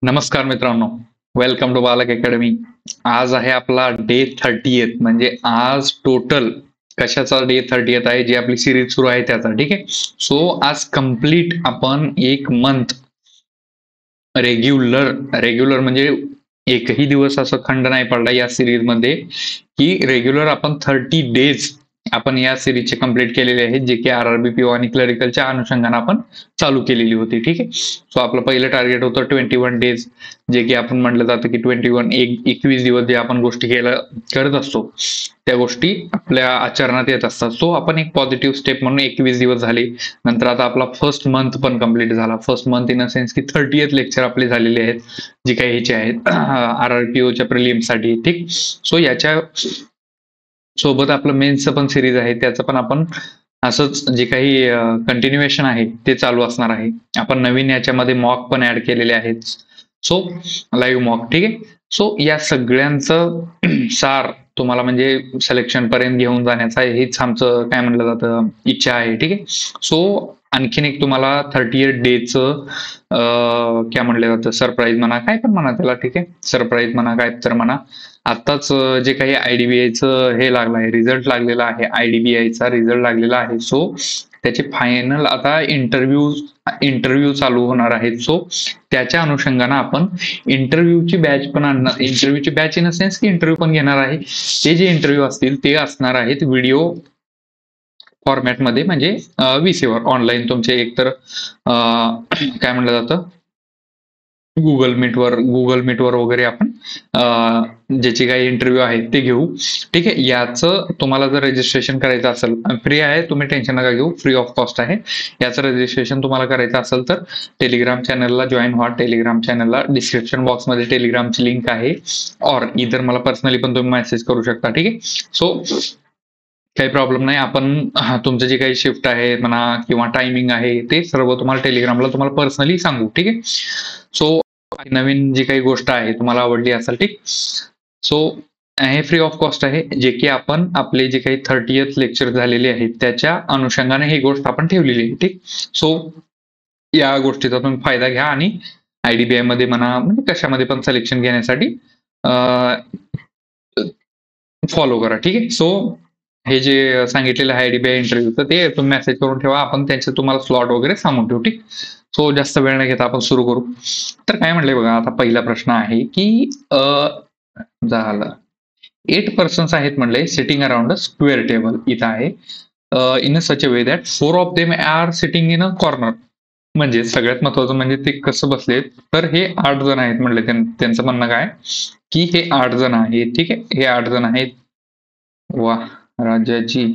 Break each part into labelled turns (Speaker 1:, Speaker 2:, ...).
Speaker 1: नमस्कार मित्रांनो, welcome to बालक अकॅडमी. आज आहे आपला डे 30th. म्हणजे आज टोटल कशाचा डे 30th आहे, जी आपली सिरीज सुरू आहे त्याचा. ठीक आहे. सो आज कम्प्लीट आपण एक मंथ रेग्युलर म्हणजे एकही दिवस असं खंड नाही पडला या सिरीज मध्ये की रेग्युलर आपण 30 डेज आपण या सिरीजचे कंप्लीट केलेले आहेत, जे की आरआरबी पीओ आणि क्लरिकलच्या अनुषंगाने आपण चालू केलेली होती. ठीक आहे. सो आपलं पहिलं टार्गेट होतं 21 डेज, जे की आपण म्हटलं जातं की 21 दिवस जे आपण गोष्टी करत असतो त्या गोष्टी आपल्या आचरणात येत असतात. सो आपण एक पॉझिटिव्ह स्टेप म्हणून 21 दिवस झाले. नंतर आता आपला फर्स्ट मंथ पण कम्प्लीट झाला. First month in a sense की 30th लेक्चर आपले झालेले आहेत, जे काही ह्याचे आहेत आरआरपीओच्या प्रिलिम्ससाठी. ठीक. सो याच्या सोबत आपलं मेन्सचं पण सिरीज आहे, त्याचं पण आपण असंच जे काही कंटिन्युएशन आहे ते चालू असणार आहे. आपण नवीन याच्यामध्ये मॉक पण ऍड केलेले आहेत. So live mock. ठीक आहे. सो या सगळ्यांचं सार तुम्हाला म्हणजे सिलेक्शन पर्यंत घेऊन जाण्याचा हेच आमचं काय म्हणलं जातं इच्छा आहे. ठीक आहे. सो आणखीन एक तुम्हाला 30th डेचं काय म्हणलं जातं सरप्राईज म्हणा, काय पण म्हणा त्याला. ठीक आहे. सरप्राईज म्हणा, काय तर म्हणा. आत्ताच जे काही आयडीबीआयचं हे लागलं आहे, रिझल्ट लागलेला आहे, आयडीबीआयचा रिझल्ट लागलेला आहे. सो त्याचे फायनल आता इंटरव्ह्यू चालू होणार आहेत. सो त्याच्या अनुषंगाने आपण इंटरव्ह्यूची बॅच पण आणणार. इंटरव्ह्यूची बॅच इन अ सेन्स की इंटरव्ह्यू पण घेणार आहे. ते जे इंटरव्ह्यू असतील ते असणार आहेत व्हिडिओ फॉर्मॅटमध्ये, म्हणजे VC वर ऑनलाईन तुमचे एकतर काय म्हणलं जातं गुगल मीटवर वगैरे आपण ज्याचे काही इंटरव्ह्यू आहेत ते घेऊ. ठीक आहे. याचं तुम्हाला जर रजिस्ट्रेशन करायचं असेल, फ्री आहे, तुम्ही टेन्शन नका घेऊ, फ्री ऑफ कॉस्ट आहे. याचं रजिस्ट्रेशन तुम्हाला करायचं असेल तर टेलिग्राम चॅनलला जॉईन व्हा. टेलिग्राम चॅनलला डिस्क्रिप्शन बॉक्समध्ये टेलिग्रामची लिंक आहे, और इतर मला पर्सनली पण तुम्ही मेसेज करू शकता. ठीक आहे. सो काही प्रॉब्लेम नाही. आपण तुमचं जे काही शिफ्ट आहे म्हणा किंवा टायमिंग आहे ते सर्व तुम्हाला टेलिग्रामला तुम्हाला पर्सनली सांगू. ठीक आहे. सो नवीन जी काही गोष्ट आहे तुम्हाला आवडली असेल. ठीक. सो हे फ्री ऑफ कॉस्ट आहे, जे की आपण आपले जे काही 30th लेक्चर झालेले आहेत त्याच्या अनुषंगाने ही गोष्ट आपण ठेवलेली आहे. ठीक. सो या गोष्टीचा तुम्ही फायदा घ्या आणि आयडीबीआय मध्ये म्हणा, म्हणजे कशामध्ये पण सिलेक्शन घेण्यासाठी फॉलो करा. ठीक आहे. सो हे जे सांगितलेलं आहे आयडीबीआय इंटरव्ह्यूचं ते तुम्ही मेसेज करून ठेवा, आपण त्यांचे तुम्हाला स्लॉट वगैरे सांगून ठेवू. ठीक. सो जास्त वेळ न घेता आपण सुरू करू. तर काय म्हणलंय बघा, आता पहिला प्रश्न आहे की झालं 8 पर्सन्स आहेत म्हणले sitting around a square table. इथं आहे in a such a way that 4 of them are sitting in a corner. म्हणजे सगळ्यात महत्वाचं म्हणजे ते कसं बसलेत, तर हे 8 जण आहेत म्हणले. त्यांचं म्हणणं काय की हे 8 जण आहेत. ठीक आहे. हे 8 जण आहेत. वा राजाची.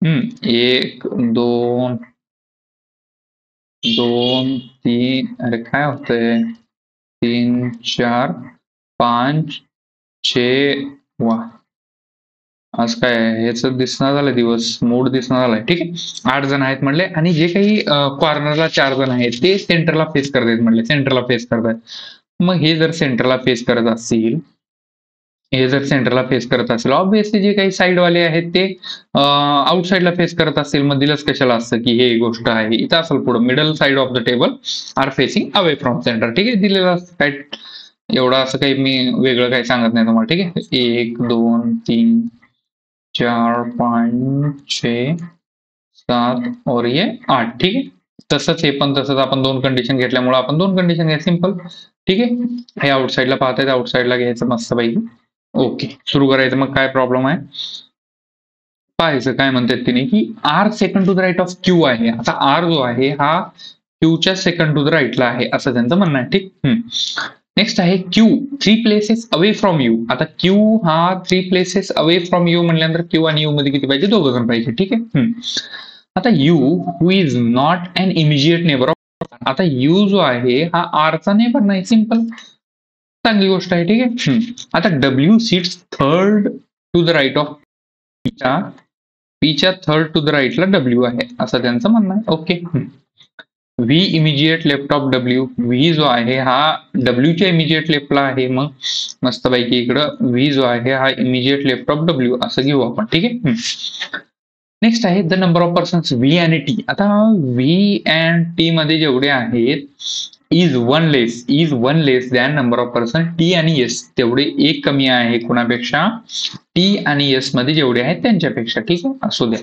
Speaker 1: 1 2 2 3, अरे काय होतंय, 3 4 5 6. वा आज काय ह्याच दिसणार झालं, दिवस मूड दिसणार झालाय. ठीक आहे. 8 जण आहेत म्हणले, आणि जे काही कॉर्नरला 4 जण आहेत ते सेंटरला फेस करतायत म्हणले. सेंटरला फेस करतायत. मग हे जर सेंटरला फेस करत असतील, ऑब्व्हियसली जे काही साईडवाले आहेत ते आउटसाइडला फेस करत असतील. मग दिलंच कशाला असतं की हे गोष्ट आहे इथं असेल पुढं, middle side of the table are facing away from center. ठीक आहे. दिलेलं असतं, काय एवढं असं काही मी वेगळं काही सांगत नाही तुम्हाला. ठीक आहे. 1 2 3 4 5 6 7 और ये 8. ठीक आहे. तसंच हे पण तसंच आपण 2 कंडिशन घेतल्यामुळे आपण 2 कंडिशन घ्या, सिंपल. ठीक आहे. हे आउटसाइडला पाहतायत, आउटसाइडला घ्यायचं मस्तपैकी. ओके, सुरू करायचं. मग काय प्रॉब्लेम आहे पाहायचं. काय म्हणतात तिने की R second to the right of Q आहे. आता आर जो आहे हा क्यूच्या सेकंड टू द राईटला आहे असं त्यांचं म्हणणं आहे. ठीक. नेक्स्ट आहे Q 3 places away from U. आता क्यू हा 3 प्लेसेस अवे फ्रॉम यू म्हणल्यानंतर क्यू आणि यू मध्ये किती पाहिजे, 2 जण पाहिजे. ठीक आहे. आता U who is not an immediate neighbour of. आता यू जो आहे हा आरचा नेबर नाही, सिंपल, चांगली गोष्ट आहे. ठीक आहे. आता W seats third to the right of पीच्या थर्ड टू द राईटला डब्ल्यू आहे असं त्यांचं म्हणणं आहे. Okay. V immediate left of W. V जो आहे हा डब्ल्यूच्या इमिजिएट लेफ्टला आहे. मग मस्तपैकी इकडं व्ही जो आहे हा इमिजिएट लेफ्ट ऑफ डब्ल्यू असं घेऊ आपण. ठीक आहे. नेक्स्ट आहे the number of persons V आणि टी. आता व्ही अँड टी मध्ये जेवढे आहेत is one less than number of person T आणि एस, तेवढे एक कमी आहे कुणापेक्षा, टी आणि एस मध्ये जेवढे आहेत त्यांच्यापेक्षा. ठीक आहे, असू द्या.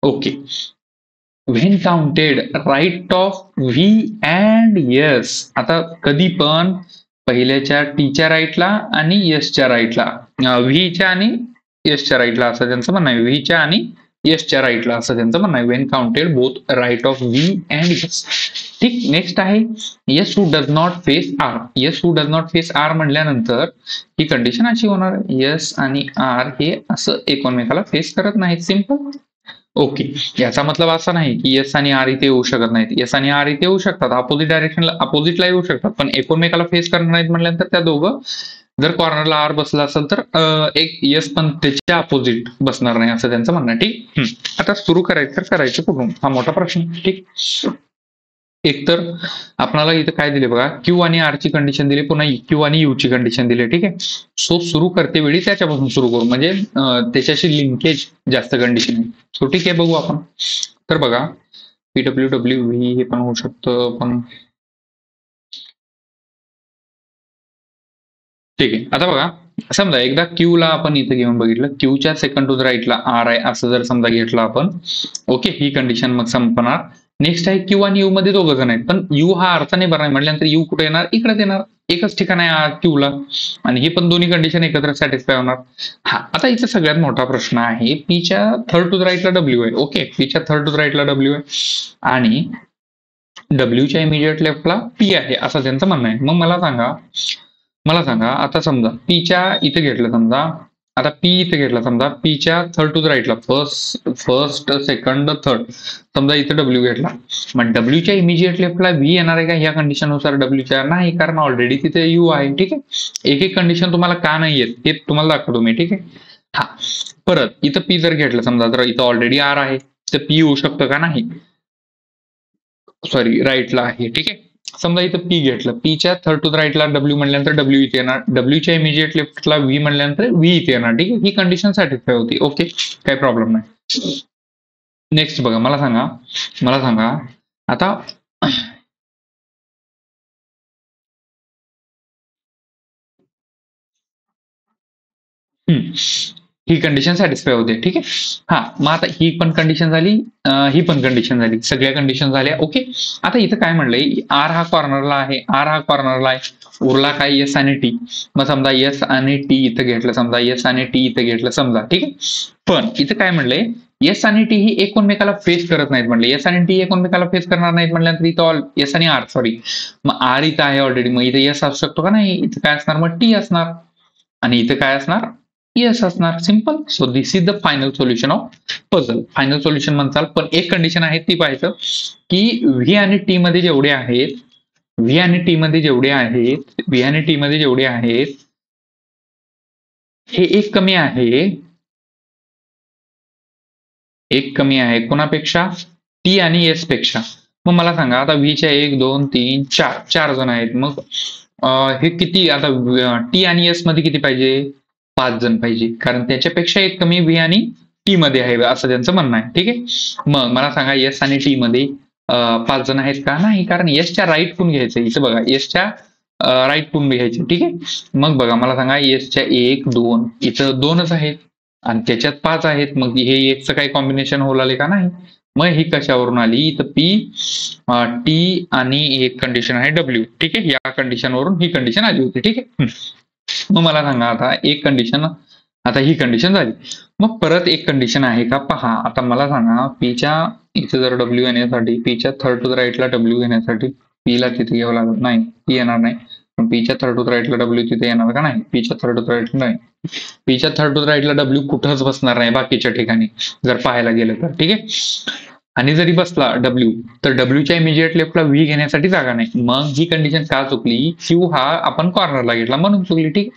Speaker 1: Okay. When counted right of V and S, आता कधी पण पहिल्याच्या टीच्या राईटला आणि एसच्या राईटला, व्हीच्या आणि एसच्या राईटला असं त्यांचं म्हणणं आहे. व्हीच्या आणि एसच्या राईटला असं त्यांचं म्हणणं आहे. When counted both right of V and S. ठीक. नेक्स्ट आहे yes who does not face R. Yes who does not face R म्हटल्यानंतर ही कंडिशन अशी होणार, येस आणि आर हे असं एकमेकाला फेस करत नाहीत. सिंपल. ओके. याचा मतलब असा नाही की एस आणि आर इथे येऊ शकत नाहीत. एस आणि आर इथे येऊ शकतात, अपोजिट डायरेक्शनला अपोजिटला येऊ शकतात, पण एकमेकाला फेस करणार नाहीत म्हटल्यानंतर त्या दोघं, जर कॉर्नरला आर बसला असेल तर एक येस पण त्याच्या अपोजिट बसणार नाही असं त्यांचं म्हणणं. ठीक. आता सुरू करायचं तर करायचं कुठून, हा मोठा प्रश्न. ठीक. एकतर आपल्याला इथं काय दिले बघा, क्यू आणि आर ची कंडिशन दिली, पुन्हा क्यू आणि यू ची कंडिशन दिली. ठीक आहे. सो सुरू करते वेळी त्याच्यापासून सुरू करू, म्हणजे त्याच्याशी लिंकेज जास्त कंडिशन आहे. सो ठीक आहे, बघू आपण. तर बघा PWW हे पण होऊ शकतं, पण ठीक आहे. आता बघा, समजा एकदा क्यू ला आपण इथे घेऊन बघितलं, क्यूच्या सेकंड टू द राईटला आर आहे असं जर समजा घेतलं आपण, ओके, ही कंडिशन मग संपणार. नेक्स्ट आहे क्यू आणि यू मध्ये दोघं जण आहेत, पण यू हा आरचा नेबर नाही म्हटल्यानंतर यू कुठे येणार, इकडेच येणार. एकच ठिकाण आहे क्यू ला, आणि ही पण दोन्ही कंडिशन एकत्र सॅटिस्फाय होणार. हा, आता इथे सगळ्यात मोठा प्रश्न आहे, पीच्या थर्ड टू द राईटला डब्ल्यू आहे. ओके, पीच्या थर्ड टू द राईटला डब्ल्यू आहे आणि डब्ल्यूच्या इमिडिएट लेफ्टला पी आहे असं त्यांचं म्हणणं आहे. मग मला सांगा आता समजा पीच्या इथे घेतलं, समजा आता पी इथे घेतला, समजा पीच्या थर्ड टू द राईटला फर्स्ट सेकंड थर्ड, समजा इथे डब्ल्यू घेतला, मग डब्ल्यूच्या इमिजिएट लेफ्टला व्ही येणार आहे का ह्या कंडिशननुसार? डब्ल्यूच्या नाही, कारण ऑलरेडी तिथे यू आहे. ठीक आहे. एक एक कंडिशन तुम्हाला का नाही येत हे तुम्हाला दाखवतो मी. ठीक आहे. हा, परत इथं पी जर घेतलं समजा, तर इथं ऑलरेडी आर आहे, तर पी येऊ शकतं का? नाही, सॉरी, राईटला आहे. ठीक आहे. समजा इथं पी घेतलं, पीच्या थर्ड टू द राईटला डब्ल्यू म्हणल्यानंतर डब्ल्यू इथे येणार, डब्ल्यूच्या इमिजिएट लेफ्टला व्ही म्हणल्यानंतर व्ही इथे येणार. ठीक आहे. ही कंडिशन सॅटिस्फाय होती. ओके, काही प्रॉब्लेम नाही. नेक्स्ट बघा, मला सांगा आता ही कंडिशन सॅटिस्फाय होते. ठीक आहे. हा, मग आता ही पण कंडिशन झाली, ही पण कंडिशन झाली, सगळ्या कंडिशन झाल्या. ओके. आता इथं काय म्हणलंय, आर हा कॉर्नरला आहे, उरला काय एस आणि टी. मग समजा एस आणि टी इथं घेतलं, समजा. ठीक आहे. पण इथं काय म्हणलंय, एस आणि टी ही एकमेकाला फेस करत नाहीत म्हणले. एस आणि टी एकमेकाला फेस करणार नाहीत म्हटल्यानंतर इथं एस आणि आर, सॉरी, मग आर इथं आहे ऑलरेडी, मग इथं एस असू शकतो का? नाही, इथं काय असणार, मग टी असणार, आणि इथं काय असणार, येस असणार. Simple. So this is the final solution of puzzle. Final solution म्हणताल, पण एक कंडिशन आहे ती पाहायचं की व्ही आणि टी मध्ये जेवढे आहेत, हे एक कमी आहे कोणापेक्षा? टी आणि एस पेक्षा. मग मला सांगा आता व्हीच्या 1 2 3 4 जण आहेत, मग हे किती, आता टी आणि एस मध्ये किती पाहिजे? 5 जण पाहिजे, कारण त्याच्यापेक्षा एक कमी व्ही आणि टी मध्ये आहे असं त्यांचं म्हणणं आहे. ठीक आहे. मग मला सांगा एस आणि टी मध्ये 5 जण आहेत का? नाही, कारण एसच्या राईट कून घ्यायचं. इथं बघा, एसच्या राईट कून घ्यायचे. ठीक आहे. मग बघा, मला सांगा एसच्या 1 2, इथं 2च आहेत आणि त्याच्यात 5 आहेत, मग हे एकचं काही कॉम्बिनेशन होऊ लागले का? नाही. मग ही कशावरून आली, तर पी टी आणि एक कंडिशन आहे डब्ल्यू. ठीक आहे. या कंडिशनवरून ही कंडिशन आली होती. ठीक आहे. मग मला सांगा आता एक कंडिशन, आता ही कंडिशन झाली, मग परत एक कंडिशन आहे का? पहा, आता मला सांगा पीच्या इथे जर डब्ल्यू येण्यासाठी, पीच्या थर्ड टू द राईटला डब्ल्यू घेण्यासाठी पीला तिथे घ्यावं लागत नाही, पी येणार नाही, पण पीच्या थर्ड टू द राईटला डब्ल्यू तिथे येणार का? नाही, पीच्या थर्ड टू द राईटला नाही, पीच्या थर्ड टू द राईटला डब्ल्यू कुठंच बसणार नाही बाकीच्या ठिकाणी जर पाहायला गेलं तर. ठीक आहे. आणि जरी बसला डब्ल्यू, तर डब्ल्यूच्या इमिजिएट लेफ्टला व्ही घेण्यासाठी जागा नाही. मग ही कंडिशन का चुकली? क्यू हा आपण कॉर्नरला घेतला म्हणून चुकली. ठीक.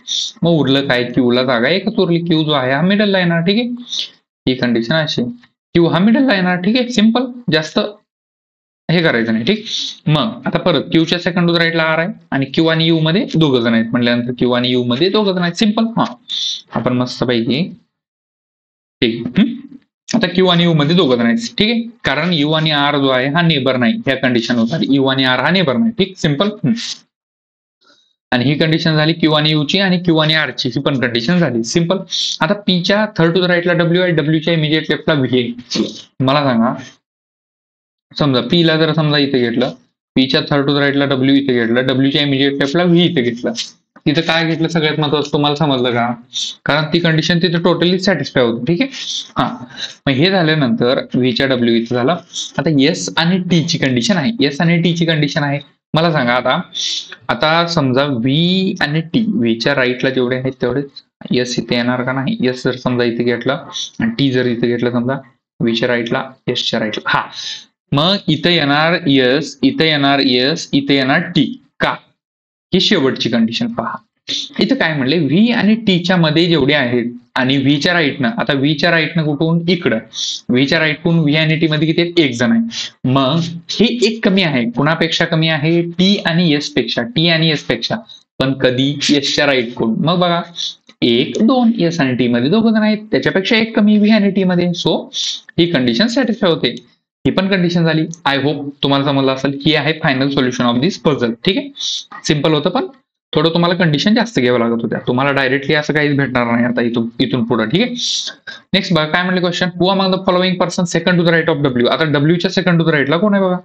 Speaker 1: मग उरलं काय? क्यू ला जागा एकच उरली, क्यू जो आहे हा मिडलला येणार. ठीक आहे. ही कंडिशन अशी, क्यू हा मिडलला येणार. ठीक आहे. सिंपल, जास्त हे करायचं नाही. ठीक. मग आता परत क्यूच्या सेकंड टू राईटला आर आहे आणि क्यू आणि यू मध्ये दोघं जण आहेत म्हटल्यानंतर क्यू आणि यू मध्ये दोघं जण आहेत. सिंपल. हा, आपण मस्त पैकी ठीक. आता क्यू आणि यू मध्ये दोघं जण आहेत, ठीक आहे, कारण यू आणि आर जो आहे हा नेबर नाही, ह्या कंडिशन होतात यू आणि आर हा नेबर नाही, ठीक, सिंपल. आणि ही कंडिशन झाली क्यू आणि यू ची, आणि क्यू आणि आर ची ही पण कंडिशन झाली, सिंपल. आता पीच्या थर्ड टू द राईटला डब्ल्यू आहे, डब्ल्यूच्या इमिजिएट लेफ्टला व्ही आहे. मला सांगा, समजा पीला जर समजा इथे घेतलं, पीच्या थर्ड टू द राईटला डब्ल्यू इथे घेतलं, डब्ल्यूच्या इमिजिएट लेफ्टला व्ही इथे घेतलं, तिथं काय घेतलं सगळ्यात महत्वाचं तुम्हाला समजलं का? कारण ती कंडिशन तिथे टोटली सॅटिस्फाय होती, ठीक आहे. हा, मग हे झाल्यानंतर व्हीच्या डब्ल्यू इथं झालं. आता एस आणि टी ची कंडिशन आहे, एस आणि टी ची कंडिशन आहे. मला सांगा आता, आता समजा व्ही आणि टी, व्हीच्या राईटला जेवढे आहेत तेवढेच एस इथे येणार का नाही? एस जर समजा इथे घेतलं आणि टी जर इथे घेतलं, समजा व्हीच्या राईटला एसच्या राईटला, हा, मग इथं येणार यस, इथं येणार यस, इथे येणार टी, का? ही शेवटची कंडिशन पहा. इथं काय म्हणले, व्ही आणि टीच्या मध्ये जेवढे आहेत आणि व्हीच्या राईटनं, आता व्हीच्या राईटनं कुठून इकडं, व्हीच्या राईटून व्ही आणि टी मध्ये किती आहेत? एक जण आहे. मग हे एक कमी आहे, कुणापेक्षा कमी आहे? टी आणि एस पेक्षा, टी आणि एस पेक्षा, पण कधी? एसच्या राईट कडून. मग बघा, 1 2 एस आणि टी मध्ये दोघं जण आहेत, त्याच्यापेक्षा एक कमी व्ही आणि टी मध्ये, सो ही कंडिशन सॅटिस्फाय होते. ही पण कंडिशन झाली. आय होप तुम्हाला समजलं असेल. ही आहे final solution of this puzzle, ठीक आहे. सिंपल होतं, पण थोडं तुम्हाला कंडिशन जास्त घ्यावं लागत होत्या. तुम्हाला डायरेक्टली असं काहीच भेटणार नाही आता इथून पुढे, ठीक आहे. नेक्स्ट बघा काय म्हणले question, who among the following person second to the right of W. आता डब्ल्यूच्या सेकंड टू द राईटला कोण आहे बघा,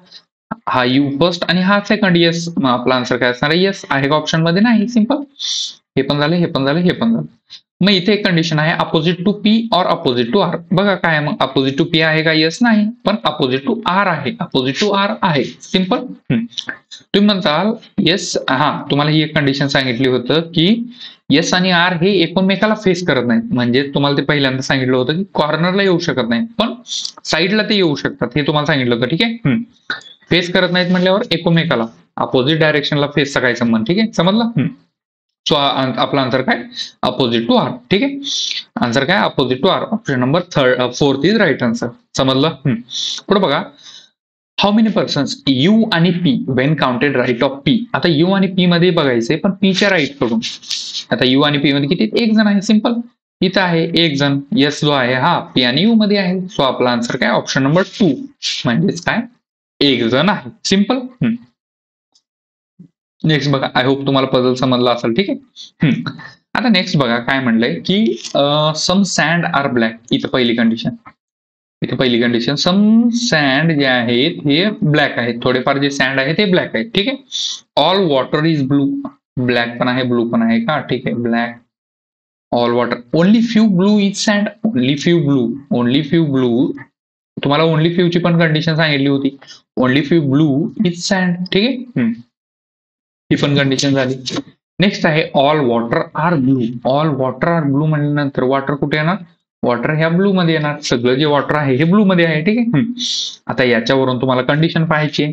Speaker 1: हा यू फर्स्ट आणि हा सेकंड, येस. मग आपला आन्सर काय असणार आहे? येस आहे का ऑप्शन मध्ये? नाही, सिंपल. हे पण झाले, हे पण झाले, हे पण झालं. मग इथे एक कंडिशन आहे, अपोजिट टू पी और अपोजिट टू आर. बघा काय मग, अपोजिट टू पी आहे का? येस नाही, पण अपोजिट टू आर आहे, अपोजिट टू आर आहे, सिंपल. तुम्ही म्हणताल येस, हा, तुम्हाला ही एक कंडिशन सांगितली होतं की येस आणि आर हे एकमेकाला फेस करत नाहीत, म्हणजे तुम्हाला ते पहिल्यांदा सांगितलं होतं की कॉर्नरला येऊ शकत नाही, पण साईडला ते येऊ शकतात, हे तुम्हाला सांगितलं होतं, ठीक आहे. फेस करत नाहीत म्हटल्यावर एकमेकाला, अपोजिट डायरेक्शनला फेसचा काय संबंध, ठीक आहे, समजलं. सो आपला आन्सर काय? अपोजिट टू आर, ठीक आहे. आन्सर काय? Opposite to R. Option number 4 is right answer, समजलं. पुढे बघा, हाऊ मेनी पर्सन्स यू आणि P when counted right of P. आता यू आणि पी मध्ये बघायचंय, पण पीच्या राईट कडून. आता यू आणि पी मध्ये किती? एक जण आहे, सिंपल. इथं आहे एक जण, यस जो आहे हा पी आणि यू मध्ये आहे, सो आपला आन्सर काय? ऑप्शन नंबर 2, म्हणजेच काय? एक जण आहे, सिंपल. नेक्स्ट बघा, आय होप तुम्हाला पझल समजला असेल, ठीक आहे. आता नेक्स्ट बघा काय म्हणलंय की सम सँड आर ब्लॅक. इथं पहिली कंडिशन, सम सँड जे आहेत हे ब्लॅक आहेत, थोडेफार जे सँड आहे ते ब्लॅक आहेत, ठीक आहे. All water is blue. Black पण आहे, ब्लू पण आहे का? ठीक आहे, black, all water, only few blue is sand, only few blue. तुम्हाला ओनली फ्यू ची पण कंडिशन सांगितली होती, only few blue is sand, ठीक आहे. ही पण कंडिशन झाली. नेक्स्ट आहे all water are blue. All water are blue म्हणल्यानंतर वॉटर कुठे येणार? वॉटर ह्या ब्लू मध्ये येणार, सगळं जे वॉटर आहे हे ब्लू मध्ये आहे, ठीक आहे. आता याच्यावरून तुम्हाला कंडिशन पाहायची,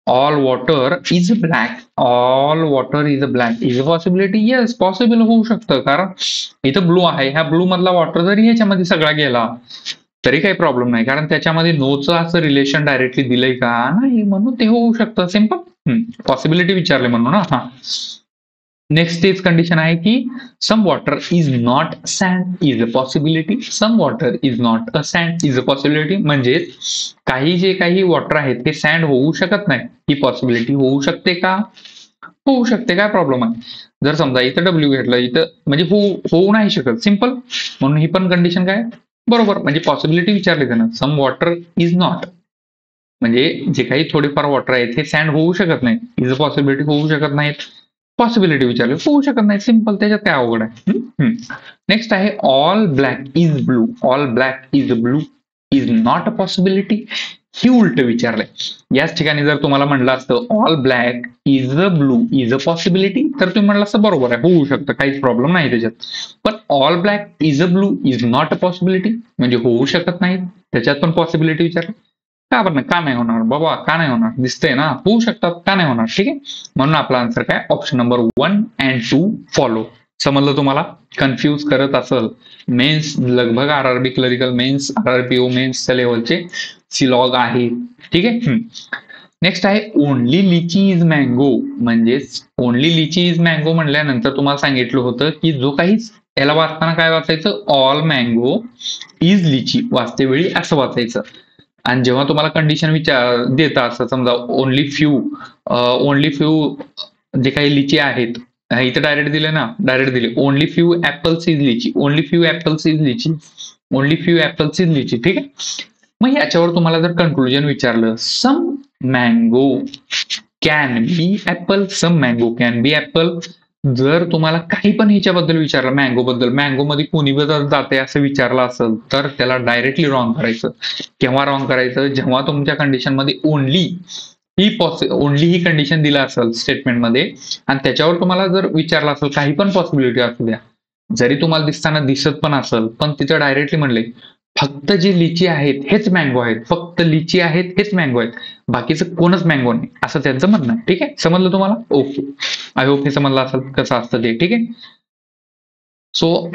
Speaker 1: all water is black, all water is black is a possibility. Yes, possible होऊ शकतं, कारण इथं ब्लू आहे, ह्या ब्लू मधला वॉटर जरी ह्याच्यामध्ये सगळा गेला तरी काही प्रॉब्लेम नाही, कारण त्याच्यामध्ये नोचं असं रिलेशन डायरेक्टली दिलंय का? नाही, म्हणून ते होऊ शकतं, सिंपल. पॉसिबिलिटी विचारले म्हणून ना. हा, नेक्स्ट तेच कंडिशन आहे की some water is not sand is a possibility, some water is not a sand is a possibility. म्हणजे काही जे काही वॉटर आहेत ते सँड होऊ शकत नाही, ही पॉसिबिलिटी होऊ शकते का? होऊ शकते, काय प्रॉब्लेम आहे? जर समजा इथं डब्ल्यू घेतलं, इथं म्हणजे होऊ नाही शकत, सिंपल. म्हणून ही पण कंडिशन काय? बरोबर, म्हणजे पॉसिबिलिटी विचारली त्यांना, सम वॉटर इज नॉट, म्हणजे जे काही थोडेफार वॉटर आहेत हे सँड होऊ शकत नाही, इज अ पॉसिबिलिटी होऊ शकत नाहीत, पॉसिबिलिटी विचारली, होऊ शकत नाही, सिंपल. त्याच्यात काय अवघड आहे? नेक्स्ट आहे all black is blue. All black is blue is not a possibility, ही उलट विचारलंय. याच ठिकाणी जर तुम्हाला म्हणलं असतं all black is a blue is a possibility, तर तुम्ही म्हणलं असतं बरोबर आहे, होऊ शकतं, काहीच प्रॉब्लेम नाही त्याच्यात. पण all black is a blue is not a possibility म्हणजे होऊ शकत नाही, त्याच्यात पण पॉसिबिलिटी विचारली. का बरं, का नाही होणार बाबा? का नाही होणार? दिसतंय ना, होऊ शकतात, का नाही होणार, ठीक आहे. म्हणून आपला आन्सर काय? Option number 1 and 2 follow. समजलं तुम्हाला? कन्फ्यूज करत असेल, मेन्स लगभग आरआरबी क्लरिकल मेन्स, आरआरपीओ मेन्सच्या लेवलचे सिलॉग आहे, ठीक आहे. नेक्स्ट आहे ओनली लिची इज मँगो. म्हणजेच ओनली लिची इज मँगो म्हणल्यानंतर तुम्हाला सांगितलं होतं की जो काही याला वाचताना काय वाचायचं, ऑल मँगो इज लिची वाचते वेळी असं वाचायचं. आणि जेव्हा तुम्हाला कंडिशन देता असं समजा ओनली फ्यू जे काही लिची आहेत, इथे डायरेक्ट दिले ना, डायरेक्ट दिले only few apples is lychee, only few apples is lychee, only few apples is lychee. ठीक आहे. मग याच्यावर तुम्हाला जर कन्क्लुजन विचारलं, some mango can be apple, some mango can be apple, जर तुम्हाला काही पण ह्याच्याबद्दल विचारलं, मँगो बद्दल, मँगो मध्ये कोणी बद्दल जाते असं विचारलं असेल तर त्याला डायरेक्टली रॉंग करायचं. केव्हा रॉंग करायचं, जेव्हा तुमच्या कंडिशन मध्ये ओनली ही कंडिशन दिला असेल स्टेटमेंटमध्ये आणि त्याच्यावर तुम्हाला जर विचारलं असेल काही पण पॉसिबिलिटी असू द्या, जरी तुम्हाला दिसताना दिसत पण असेल पण तिथं डायरेक्टली म्हणले फक्त जे लिची आहेत हेच मँगो आहेत, फक्त लिची आहेत हेच मँगो आहेत, बाकीचं कोणच मँगो नाही असं त्यांचं म्हणणं आहे. ठीक आहे, समजलं तुम्हाला? ओके, आय होप हे समजलं असेल कसं असतं ते. ठीक आहे. सो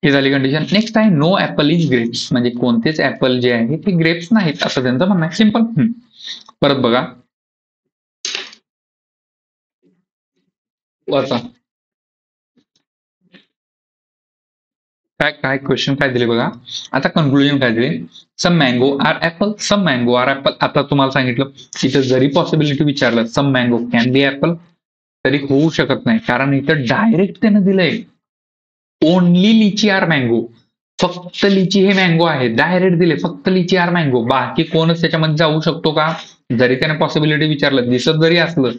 Speaker 1: ही झाली कंडिशन. नेक्स्ट आहे नो ऍपल इज ग्रेप्स, म्हणजे कोणतेच ऍपल जे आहे ते ग्रेप्स नाहीत असं त्यांचं म्हणणं आहे. सिंपल. परत बघा, वाचा काय काय क्वेश्चन काय दिले बघा. आता कन्क्लुजन काय दिले, सम mango are apple, some mango are apple. आता तुम्हाला सांगितलं इथं जरी पॉसिबिलिटी विचारलं some mango can be apple तरी होऊ शकत नाही, कारण इथं डायरेक्ट त्यानं दिलंय ओनली लिची आर मँगो, फक्त लिची हे मँगो आहे, डायरेक्ट दिले फक्त लिची आर मँगो, बाकी कोणच त्याच्यामध्ये जाऊ शकतो का? जरी त्याने पॉसिबिलिटी विचारलं दिसत जरी असलं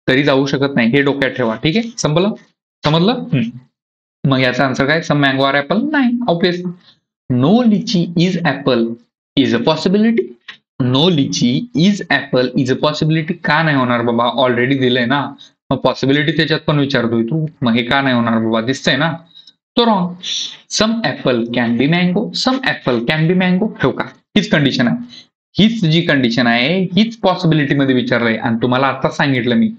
Speaker 1: तरी जाऊ शकत नाही, हे डोक्यात ठेवा. ठीक आहे, संपलं? समजलं? मग याचा आन्सर काय, सम मँगो आर ऍपल नाही, obvious. No lychee is apple is a possibility, no lychee is apple is a possibility का नाही होणार बाबा, ऑलरेडी दिलंय ना, मग पॉसिबिलिटी त्याच्यात पण विचारतोय तू, मग हे का नाही होणार बाबा, दिसतंय ना, तो wrong. Some apple can be mango, some apple can be mango, ठेव का, हीच कंडिशन आहे, हीच जी कंडिशन आहे हीच पॉसिबिलिटी मध्ये विचारलंय. आणि तुम्हाला आता सांगितलं मी,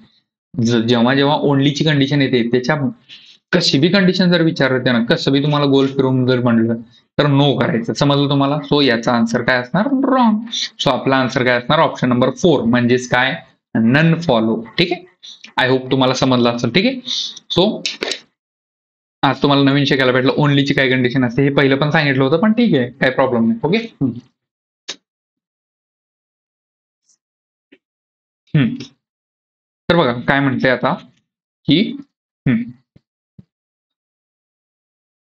Speaker 1: जेव्हा जेव्हा ओनलीची कंडिशन येते त्याच्या कशी बी कंडिशन जर विचारते ना, कसं बी तुम्हाला गोल फिरून जर म्हणलं तर नो करायचं. समजलं तुम्हाला? सो याचा आन्सर काय असणार, रॉंग. सो आपला आन्सर काय असणार, ऑप्शन नंबर 4 म्हणजेच काय, नन फॉलो. ठीक आहे, आय होप तुम्हाला समजलं असेल. ठीक आहे. सो आज तुम्हाला नवीन शिकायला भेटलं, ओनलीची काय कंडिशन असते हे पहिलं पण सांगितलं होतं, पण ठीक आहे, काही प्रॉब्लेम नाही. ओके. तर बघा काय म्हणते आता की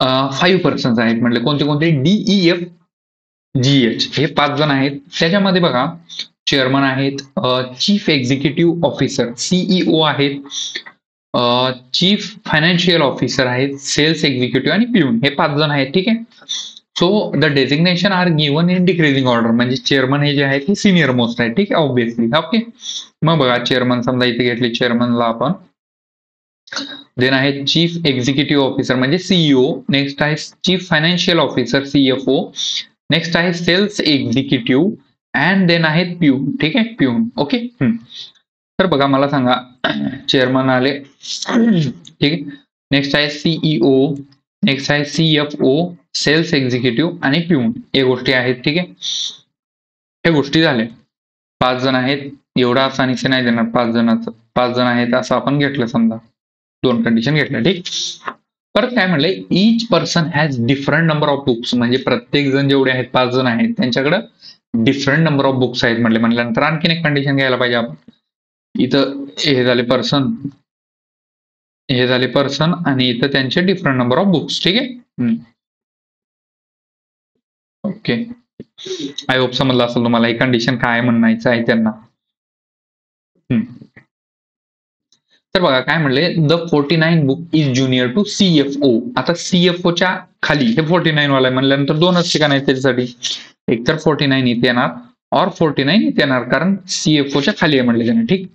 Speaker 1: 5 पर्सन्स आहेत म्हटले, कोणते कोणते, DEF GH हे 5 जण आहेत. त्याच्यामध्ये बघा चेअरमन आहेत, चीफ एक्झिक्युटिव्ह ऑफिसर CEO आहेत, चीफ फायनान्शियल ऑफिसर आहेत, सेल्स एक्झिक्युटिव्ह आणि पिऊन, हे 5 जण आहेत. ठीक आहे. So the designation are given in decreasing order, म्हणजे चेअरमन हे जे आहेत हे सिनियर मोस्ट आहे. ठीक आहे, ऑब्विसली. ओके. मग बघा चेअरमन समजा इथे घेतली, चेअरमनला आपण, देन आहे चीफ एक्झिक्युटिव्ह ऑफिसर म्हणजे CEO, नेक्स्ट आहे chief financial officer CFO, next आहे सेल्स एक्झिक्युटिव्ह अँड देन आहेत पिऊन. ठीक आहे, पिऊन. ओके. तर बघा मला सांगा, चेअरमन आले, ठीक आहे, नेक्स्ट आहे CEO, नेक्स्ट आहे CFO, सेल्स एक्झिक्युटिव्ह आणि पिऊन, हे गोष्टी आहेत. ठीक आहे, हे गोष्टी झाल्या. 5 जण आहेत, एवढा आसानीचे नाही देणार 5 जणांचं, 5 जण आहेत असं आपण घेतलं, समजा 2 कंडिशन घेतल्या. ठीक. परत काय म्हणलंय, each person has different number of books, म्हणजे प्रत्येक जण जेवढे आहेत 5 जण आहेत त्यांच्याकडे डिफरंट नंबर ऑफ बुक्स आहेत म्हटल्यानंतर आणखीन एक कंडिशन घ्यायला पाहिजे आपण. इथं हे झाले पर्सन, हे झाले पर्सन आणि इथं त्यांचे डिफरंट नंबर ऑफ बुक्स. ठीक आहे. ओके, आय होप समजलं असेल तुम्हाला ही कंडिशन काय म्हणायचं आहे त्यांना. तर बघा काय म्हणले, the 49 book is junior to CFO. आता CFOच्या खाली हे 49 वाला म्हणल्यानंतर 2च ठिकाण आहेत त्याच्यासाठी, एक तर 49 इथे येणार और 49 इथे येणार, कारण CFOच्या खाली आहे म्हणले त्याने. ठीक.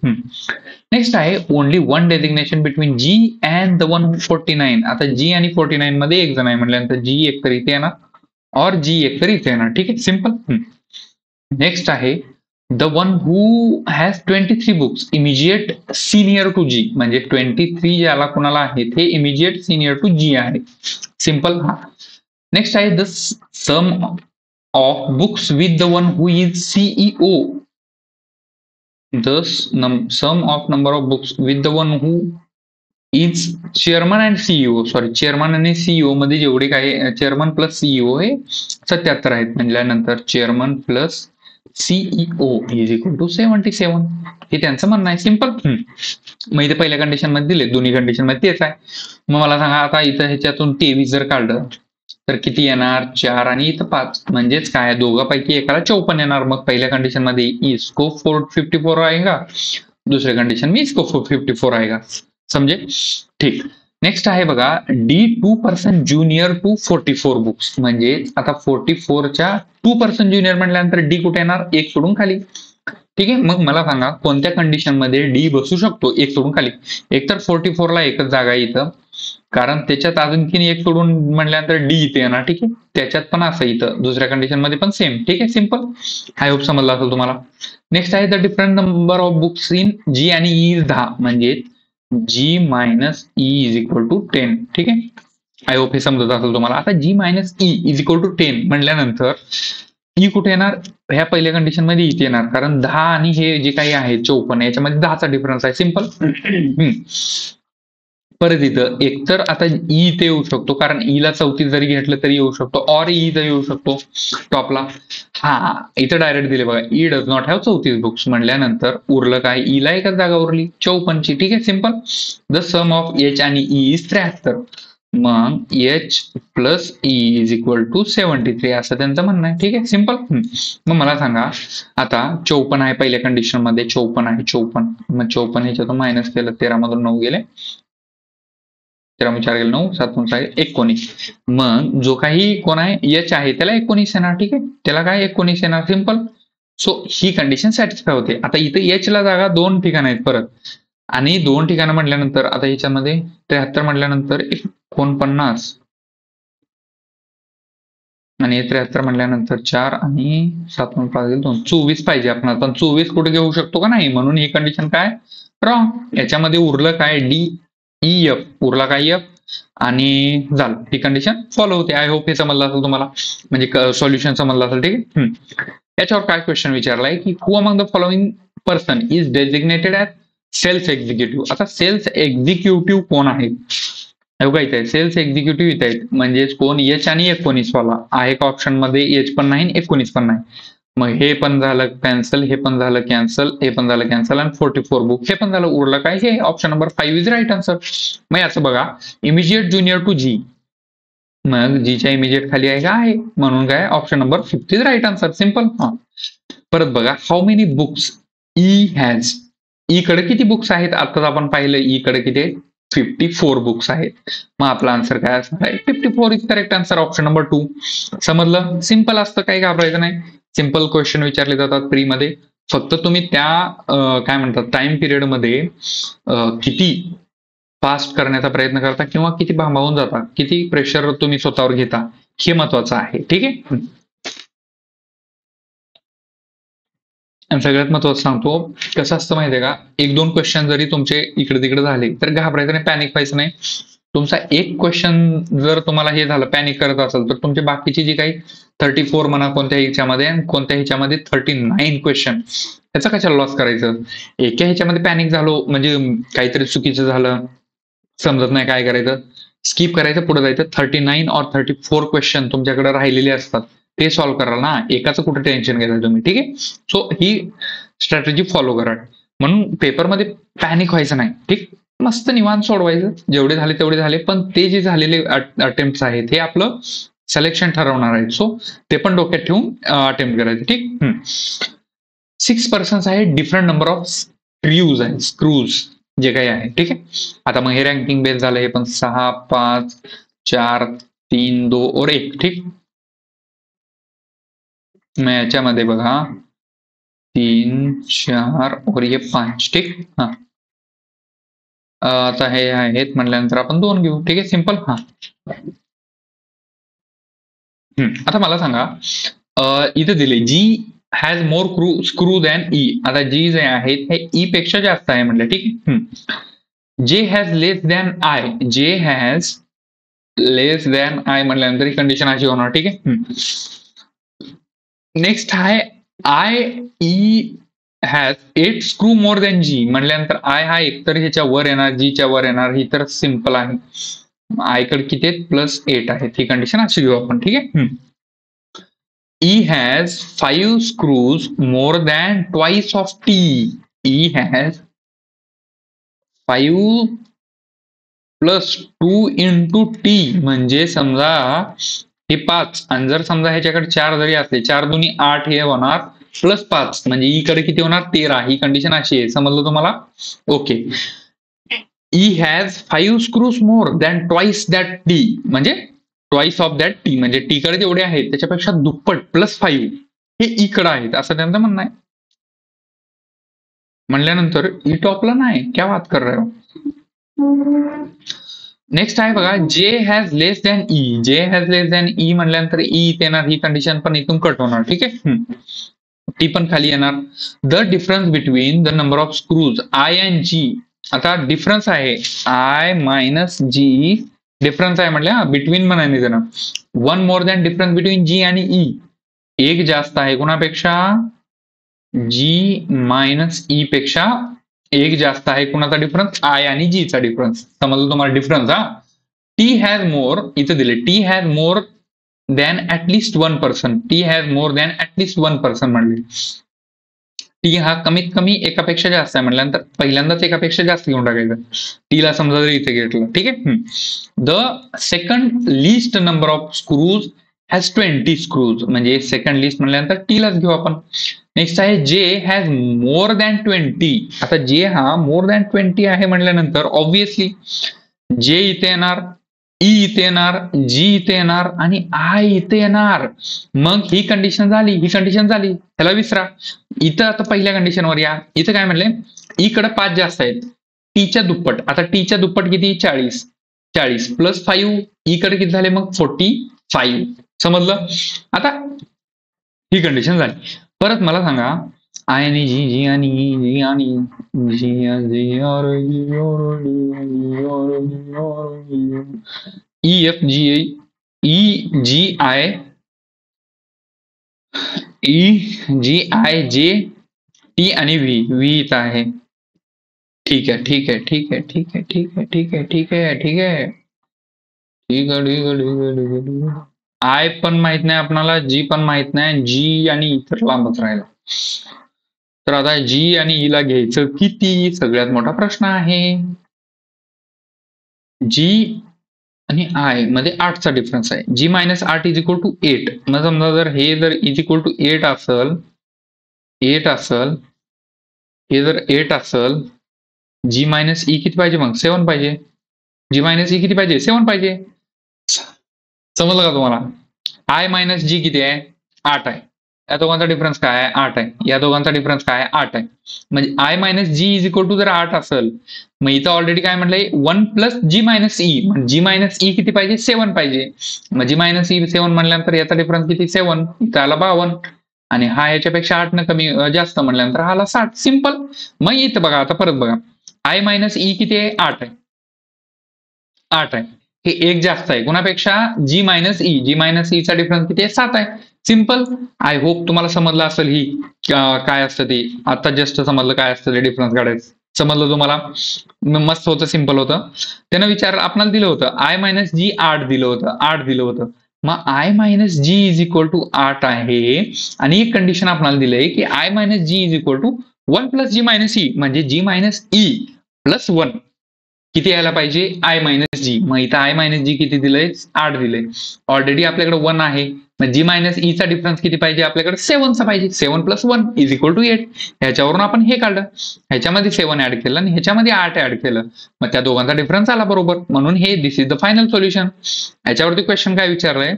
Speaker 1: नेक्स्ट आहे only one designation between G and the 149. आता G आणि 49 मध्ये एक जण आहे म्हटल्यानंतर G एक तर इथे येणार और G एक तर इथे येणार. ठीक आहे, सिंपल. नेक्स्ट आहे the one who has 23 books immediate senior to G, म्हणजे 23 ज्याला कोणाला आहे ते इमिजिएट सिनियर टू G आहे. सिंपल. हा. नेक्स्ट आहे the sum of books with the one who is CEO, the sum of number of books with the one who is chairman and CEO, sorry chairman आणि CEO मध्ये जेवढे काही chairman plus CEO हे 77 आहेत, म्हटल्यानंतर chairman plus CEO is equal to 77 हे त्यांचं म्हणणं आहे. सिंपल. मग इथे पहिल्या कंडिशन मध्ये दिले, दोन्ही कंडिशन मध्ये तेच आहे. मग मला सांगा आता इथं ह्याच्यातून 23 जर काढलं तर किती येणार? 4 आणि इथं 5, म्हणजेच काय दोघांपैकी एकाला 54 येणार. मग पहिल्या कंडिशन मध्ये इसको 54 आएगा, दुसऱ्या कंडिशन में इसको 54 आएगा. समजे? ठीक. नेक्स्ट आहे बघा, D2% ज्युनियर टू 44 बुक्स, म्हणजे आता 44च्या 2% ज्युनियर म्हटल्यानंतर डी कुठे येणार? एक सोडून खाली. ठीक आहे. मग मला सांगा कोणत्या कंडिशन मध्ये डी बसू शकतो एक सोडून खाली? एक तर 44ला एकच जागा आहे इथं, कारण त्याच्यात अजूनखीन एक सोडून म्हटल्यानंतर डी इथे येणार. ठीक आहे. त्याच्यात पण असं इथं दुसऱ्या कंडिशन मध्ये पण सेम. ठीक आहे. सिंपल. आय होप समजला असेल तुम्हाला. नेक्स्ट आहे the different number of books in G आणि ई इज 10, म्हणजे G minus E is equal to 10. ठीक आहे. आय होप हे समजत असेल तुम्हाला. आता G minus E is equal to 10 म्हटल्यानंतर ई कुठे येणार? ह्या पहिल्या कंडिशन मध्ये इथे येणार, कारण 10 आणि हे जे काही आहे 54 याच्यामध्ये 10चा डिफरन्स आहे. सिंपल. परत इथं एकतर आता ई इथे येऊ शकतो, कारण ईला 34 जरी घेतलं तरी येऊ शकतो, ऑर ई इथं येऊ शकतो टॉपला. हा इथं डायरेक्ट दिले बघा, E does not have 34 books म्हटल्यानंतर उरलं काय? ईला एकच जागा उरली 54ची. ठीक आहे. Simple. The sum of H आणि ई इज 73. मग H plus E is equal to 73 असं त्यांचं म्हणणं आहे. ठीक आहे. सिंपल. मग मला सांगा आता 54 आहे पहिल्या कंडिशन मध्ये, 54 आहे 54. मग 54 ह्याच्यातून मायनस केलं, 13 मधून 9 गेले, 13 4 गेले 9, 7 6 19. मग जो काही कोण आहे एच आहे त्याला 19 येणार. ठीक आहे. त्याला काय 19 येणार. सिंपल. सो ही कंडिशन सॅटिस्फाय होते. आता इथे एच ला जागा 2 ठिकाण आहेत परत, आणि 2 ठिकाणं म्हटल्यानंतर आता ह्याच्यामध्ये 73 म्हटल्यानंतर 49 आणि 73 म्हटल्यानंतर 4 आणि 7 5 गेले 2, 24 पाहिजे आपण. पण 24 कुठे घेऊ शकतो का नाही, म्हणून ही कंडिशन काय रॉंग. याच्यामध्ये उरलं काय? डी ई एफ उरला काय? एफ. आणि झालं. ही कंडिशन फॉलो होते. आय होप हे समजलं असेल तुम्हाला, म्हणजे सॉल्युशन समजलं असेल. ठीक आहे. याच्यावर काय क्वेश्चन विचारलाय की who among the following person is designated as sales executive. आता सेल्स एक्झिक्युटिव्ह कोण आहे? इथे आहे सेल्स एक्झिक्युटिव्ह इथे आहेत, म्हणजेच कोण? एच आणि 19 वाला आहे का ऑप्शन मध्ये? एच पण नाही 19 पण नाही. मग हे पण झालं कॅन्सल, हे पण झालं कॅन्सल, हे पण झालं कॅन्सल, आणि 44 बुक हे पण झालं. उरलं काय? हे option number 5 is right answer. मग याचं बघा, इमिजिएट ज्युनियर टू जी, मग जीच्या इमिजिएट खाली आहे का? आहे, म्हणून काय option number 5 is right answer. Simple. परत बघा, how many books E has. E कडे किती बुक्स आहेत? आताच आपण पाहिलं ई कडे किती आहेत? 54 बुक्स आहेत. मग आपला आन्सर काय असणार आहे? 54 is correct answer. Option number 2. समजलं? सिंपल असतं, काही घाबरायचं नाही. सिंपल क्वेश्चन विचारले जातात प्री मध्ये. फक्त तुम्ही त्या काय म्हणतात टाइम पिरियड मध्ये किती फास्ट करण्याचा प्रयत्न करता किंवा किती भांबावून जाता, किती प्रेशर तुम्ही स्वतःवर घेता, हे महत्वाचं आहे. ठीक आहे. आणि सगळ्यात महत्वाचं सांगतो, कसं असतं माहितीये का, 1-2 क्वेश्चन जरी तुमचे इकडे तिकडे झाले तर घाबरायचं नाही, पॅनिक व्हायचं नाही. तुमचा एक क्वेश्चन जर तुम्हाला हे झालं, पॅनिक करत असेल, तर तुमची बाकीची जी काही 34 म्हणा कोणत्या ह्याच्यामध्ये आणि कोणत्या ह्याच्यामध्ये 39 क्वेश्चन, त्याचा कशाला लॉस करायचं? एका ह्याच्यामध्ये पॅनिक झालो म्हणजे काहीतरी चुकीचं झालं, समजत नाही काय करायचं, स्किप करायचं, पुढे जायचं. 39 और 34 क्वेश्चन तुमच्याकडे राहिलेले असतात, ते सॉल्व्ह करा ना. एकाचं कुठे टेन्शन घ्यायचं तुम्ही. ठीक आहे. सो ही स्ट्रॅटेजी फॉलो करा. म्हणून पेपरमध्ये पॅनिक व्हायचं नाही. ठीक. मस्त निवांत सोडवायचं, जेवढे झाले तेवढे झाले, पण ते जे झालेले अटेम्प्ट आहेत हे आपलं सिलेक्शन ठरवणार आहे. सो ते पण डोक्यात ठेवून अटेम्प्ट करायचं. ठीक. 6 पर्सन्स आहे, डिफरंट नंबर ऑफ स्क्रूज आहे, स्क्रूज जे काही आहे. ठीक आहे. आता मग हे रँकिंग बेस झालं, हे पण 6 5 4 3 2 और 1. ठीक. मग याच्यामध्ये बघा 3 4 और ये 5. ठीक. हा आता हे आहेत म्हटल्यानंतर आपण 2 घेऊ. ठीक आहे. सिंपल. हा आता मला सांगा, इथे दिले G has more screw than E. आता जी जे आहेत हे ई पेक्षा जास्त आहे म्हटलं. ठीक. J has less than I, J has less than I म्हटल्यानंतर ही कंडिशन अशी होणार. ठीक आहे. नेक्स्ट आहे I E has 8 screw more than G म्हटल्यानंतर आय हा एकतर ह्याच्या वर येणार, जीच्या वर येणार, ही तर सिंपल आहे. आय कडे किती आहेत? +8 आहेत. ही कंडिशन अशी घेऊ आपण, ठीक आहे. E has 5 screws more than twice of T. E has 5 + 2 × T म्हणजे समजा हे 5 आणि जर समजा ह्याच्याकडे 4 जरी असले, 4 दुनी 8 हे होणार +5 म्हणजे ई कडे किती होणार? 13. ही कंडिशन अशी आहे, समजलं तुम्हाला? Okay. E has 5 screws more than twice that T म्हणजे ट्वाइस ऑफ दॅट टी म्हणजे टी कडे जेवढे आहेत त्याच्यापेक्षा दुप्पट +5 हे ई कडे आहेत असं त्यांचं म्हणणं आहे. म्हणल्यानंतर ई टॉपला नाही, क्या बात कर रहे हो. नेक्स्ट आहे बघा, जे हॅज लेस दॅन ई. जे हॅज लेस दॅन ई म्हणल्यानंतर ई इथे येणार, ही कंडिशन पण इथून कट होणार, ठीक आहे. टी पण खाली येणार. The difference between the number of screws I and G. आता डिफरन्स आहे आय - जी, डिफरन्स आहे म्हटलं बिटवीन म्हणाने जण 1 more than difference between G आणि ई. एक जास्त आहे कुणापेक्षा? जी - ई पेक्षा एक जास्त आहे. कुणाचा डिफरन्स? आय आणि जी चा डिफरन्स. समजलं तुम्हाला डिफरन्स? हा. टी हॅज मोर, इथं दिले T has more than at least 1 person. T has more than at least 1 person म्हणले. टी हा कमीत कमी एकापेक्षा जास्त आहे म्हटल्यानंतर पहिल्यांदाच एकापेक्षा जास्त घेऊन टाकायचं. टीला समजा जर इथे घेतलं, ठीक आहे. The second list number of screws has 20 screws म्हणजे सेकंड लिस्ट म्हणल्यानंतर टीलाच घेऊ आपण. नेक्स्ट आहे जे हॅज मोर दॅन 20. आता जे हा मोर दॅन 20 आहे म्हटल्यानंतर ऑब्व्हियसली जे इथे येणार, ई इथे येणार, जी इथे येणार आणि आय इथे येणार. मग ही कंडिशन झाली, ही कंडिशन झाली, त्याला विसरा. इथं आता पहिल्या कंडिशनवर या. इथं काय म्हणले? ई कडे 5 जास्त आहेत, टीच्या दुप्पट. आता टीच्या दुप्पट किती? 40. 40 + 5 ई कडे किती झाले मग? 45. समजलं? आता ही कंडिशन झाली. परत मला सांगा, आय आणि जी, जी आणि ई, जी आणि E F G E G I J T आणि व्ही इथं आहे. ठीक आहे, ठीक आहे, ठीक आहे, ठीक आहे, ठीक आहे, ठीक आहे, ठीक आहे, ठीक आहे, ठीक आहे, ठीक आहे, ठीक आहे. आय पण माहित नाही आपणाला, जी पण माहित नाही, जी आणि इतर लांबच राहिला. तर आता जी आणि ईला घ्यायचं किती? सगळ्यात मोठा प्रश्न आहे. जी आणि आय मध्ये 8चा डिफरन्स आहे. जी - 8 इज इक्वल टू 8. मग समजा जर हे जर इज इक्वल टू 8 असेल, 8 असेल, हे जर 8 असेल, जी - ई किती पाहिजे मग? 7 पाहिजे. जी - ई किती पाहिजे? 7 पाहिजे. समजलं का तुम्हाला? आय - जी किती आहे? 8 आहे. या दोघांचा डिफरन्स काय आहे? 8 आहे. या दोघांचा डिफरन्स काय आहे? 8 आहे. म्हणजे I - G is equal to जर 8 असेल, मग इथं ऑलरेडी काय म्हटलंय? 1 + जी - ई. जी - ई किती पाहिजे? 7 पाहिजे. मग जी - ई 7 म्हणल्यानंतर याचा डिफरन्स किती? 7. इथं आला 52 आणि हा याच्यापेक्षा 8 न कमी जास्त म्हणल्यानंतर हा आला 60. सिंपल. मग इथं बघा, आता परत बघा, आय - ई किती आहे? 8 आहे. 8 आहे. हे एक जास्त आहे कुणापेक्षा? जी - ई. जी - ई चा डिफरन्स किती आहे? 7 आहे. सिंपल. आय होप तुम्हाला समजलं असेल ही काय असतं ते. आता जस्ट समजलं काय असतं ते डिफरन्स काढायचं. समजलं तुम्हाला? मस्त होतं, सिंपल होतं. त्यानं विचार आपल्याला दिलं होतं आय - जी 8 दिलं होतं, 8 दिलं होतं. मग I - G is equal to 8 आहे आणि एक कंडिशन आपल्याला दिलंय की I - G is equal to 1 + G - E म्हणजे जी - ई + 1 किती यायला पाहिजे? I - G. मग इथं आय - जी किती दिलंय? 8 दिलंय. ऑलरेडी आपल्याकडे 1 आहे. मग जी - ई चा डिफरन्स किती पाहिजे? आपल्याकडे 7 चा पाहिजे. 7 + 1 इज इक्वल टू 8. ह्याच्यावरून आपण हे काढलं. ह्याच्यामध्ये 7 ऍड केलं आणि ह्याच्यामध्ये 8 ऍड केलं. मग त्या दोघांचा डिफरन्स आला बरोबर. म्हणून हे this is the final solution. ह्याच्यावरती क्वेश्चन काय विचारलंय?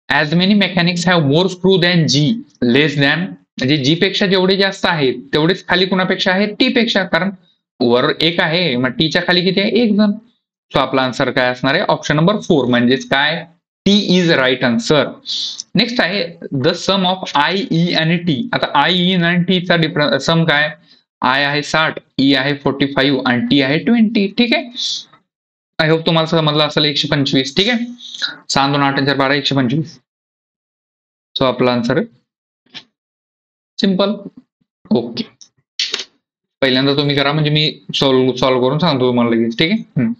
Speaker 1: As many mechanics have more screw than G less than म्हणजे जी पेक्षा जेवढे जास्त आहेत तेवढेच खाली कुणापेक्षा आहेत? टी पेक्षा. कारण वर एक आहे, मग टीच्या खाली किती आहे? 1 जण. सो आपला आन्सर काय असणार आहे? ऑप्शन नंबर 4 म्हणजेच काय? T is right answer. Next आहे the sum of I, E आणि टी. आता आय, ई आणि टी चा डिफरन्स सम काय? आय आहे 60, ई आहे 45 आणि टी आहे 20. ठीक आहे. आय होप तुम्हाला समजलं असेल. 125. ठीक आहे. 6 2 8 4 12 125. सो आपला आन्सर सिंपल. ओके, पहिल्यांदा तुम्ही करा म्हणजे मी सॉल्व्ह करून सांगतो तुम्हाला लगेच. ठीक आहे.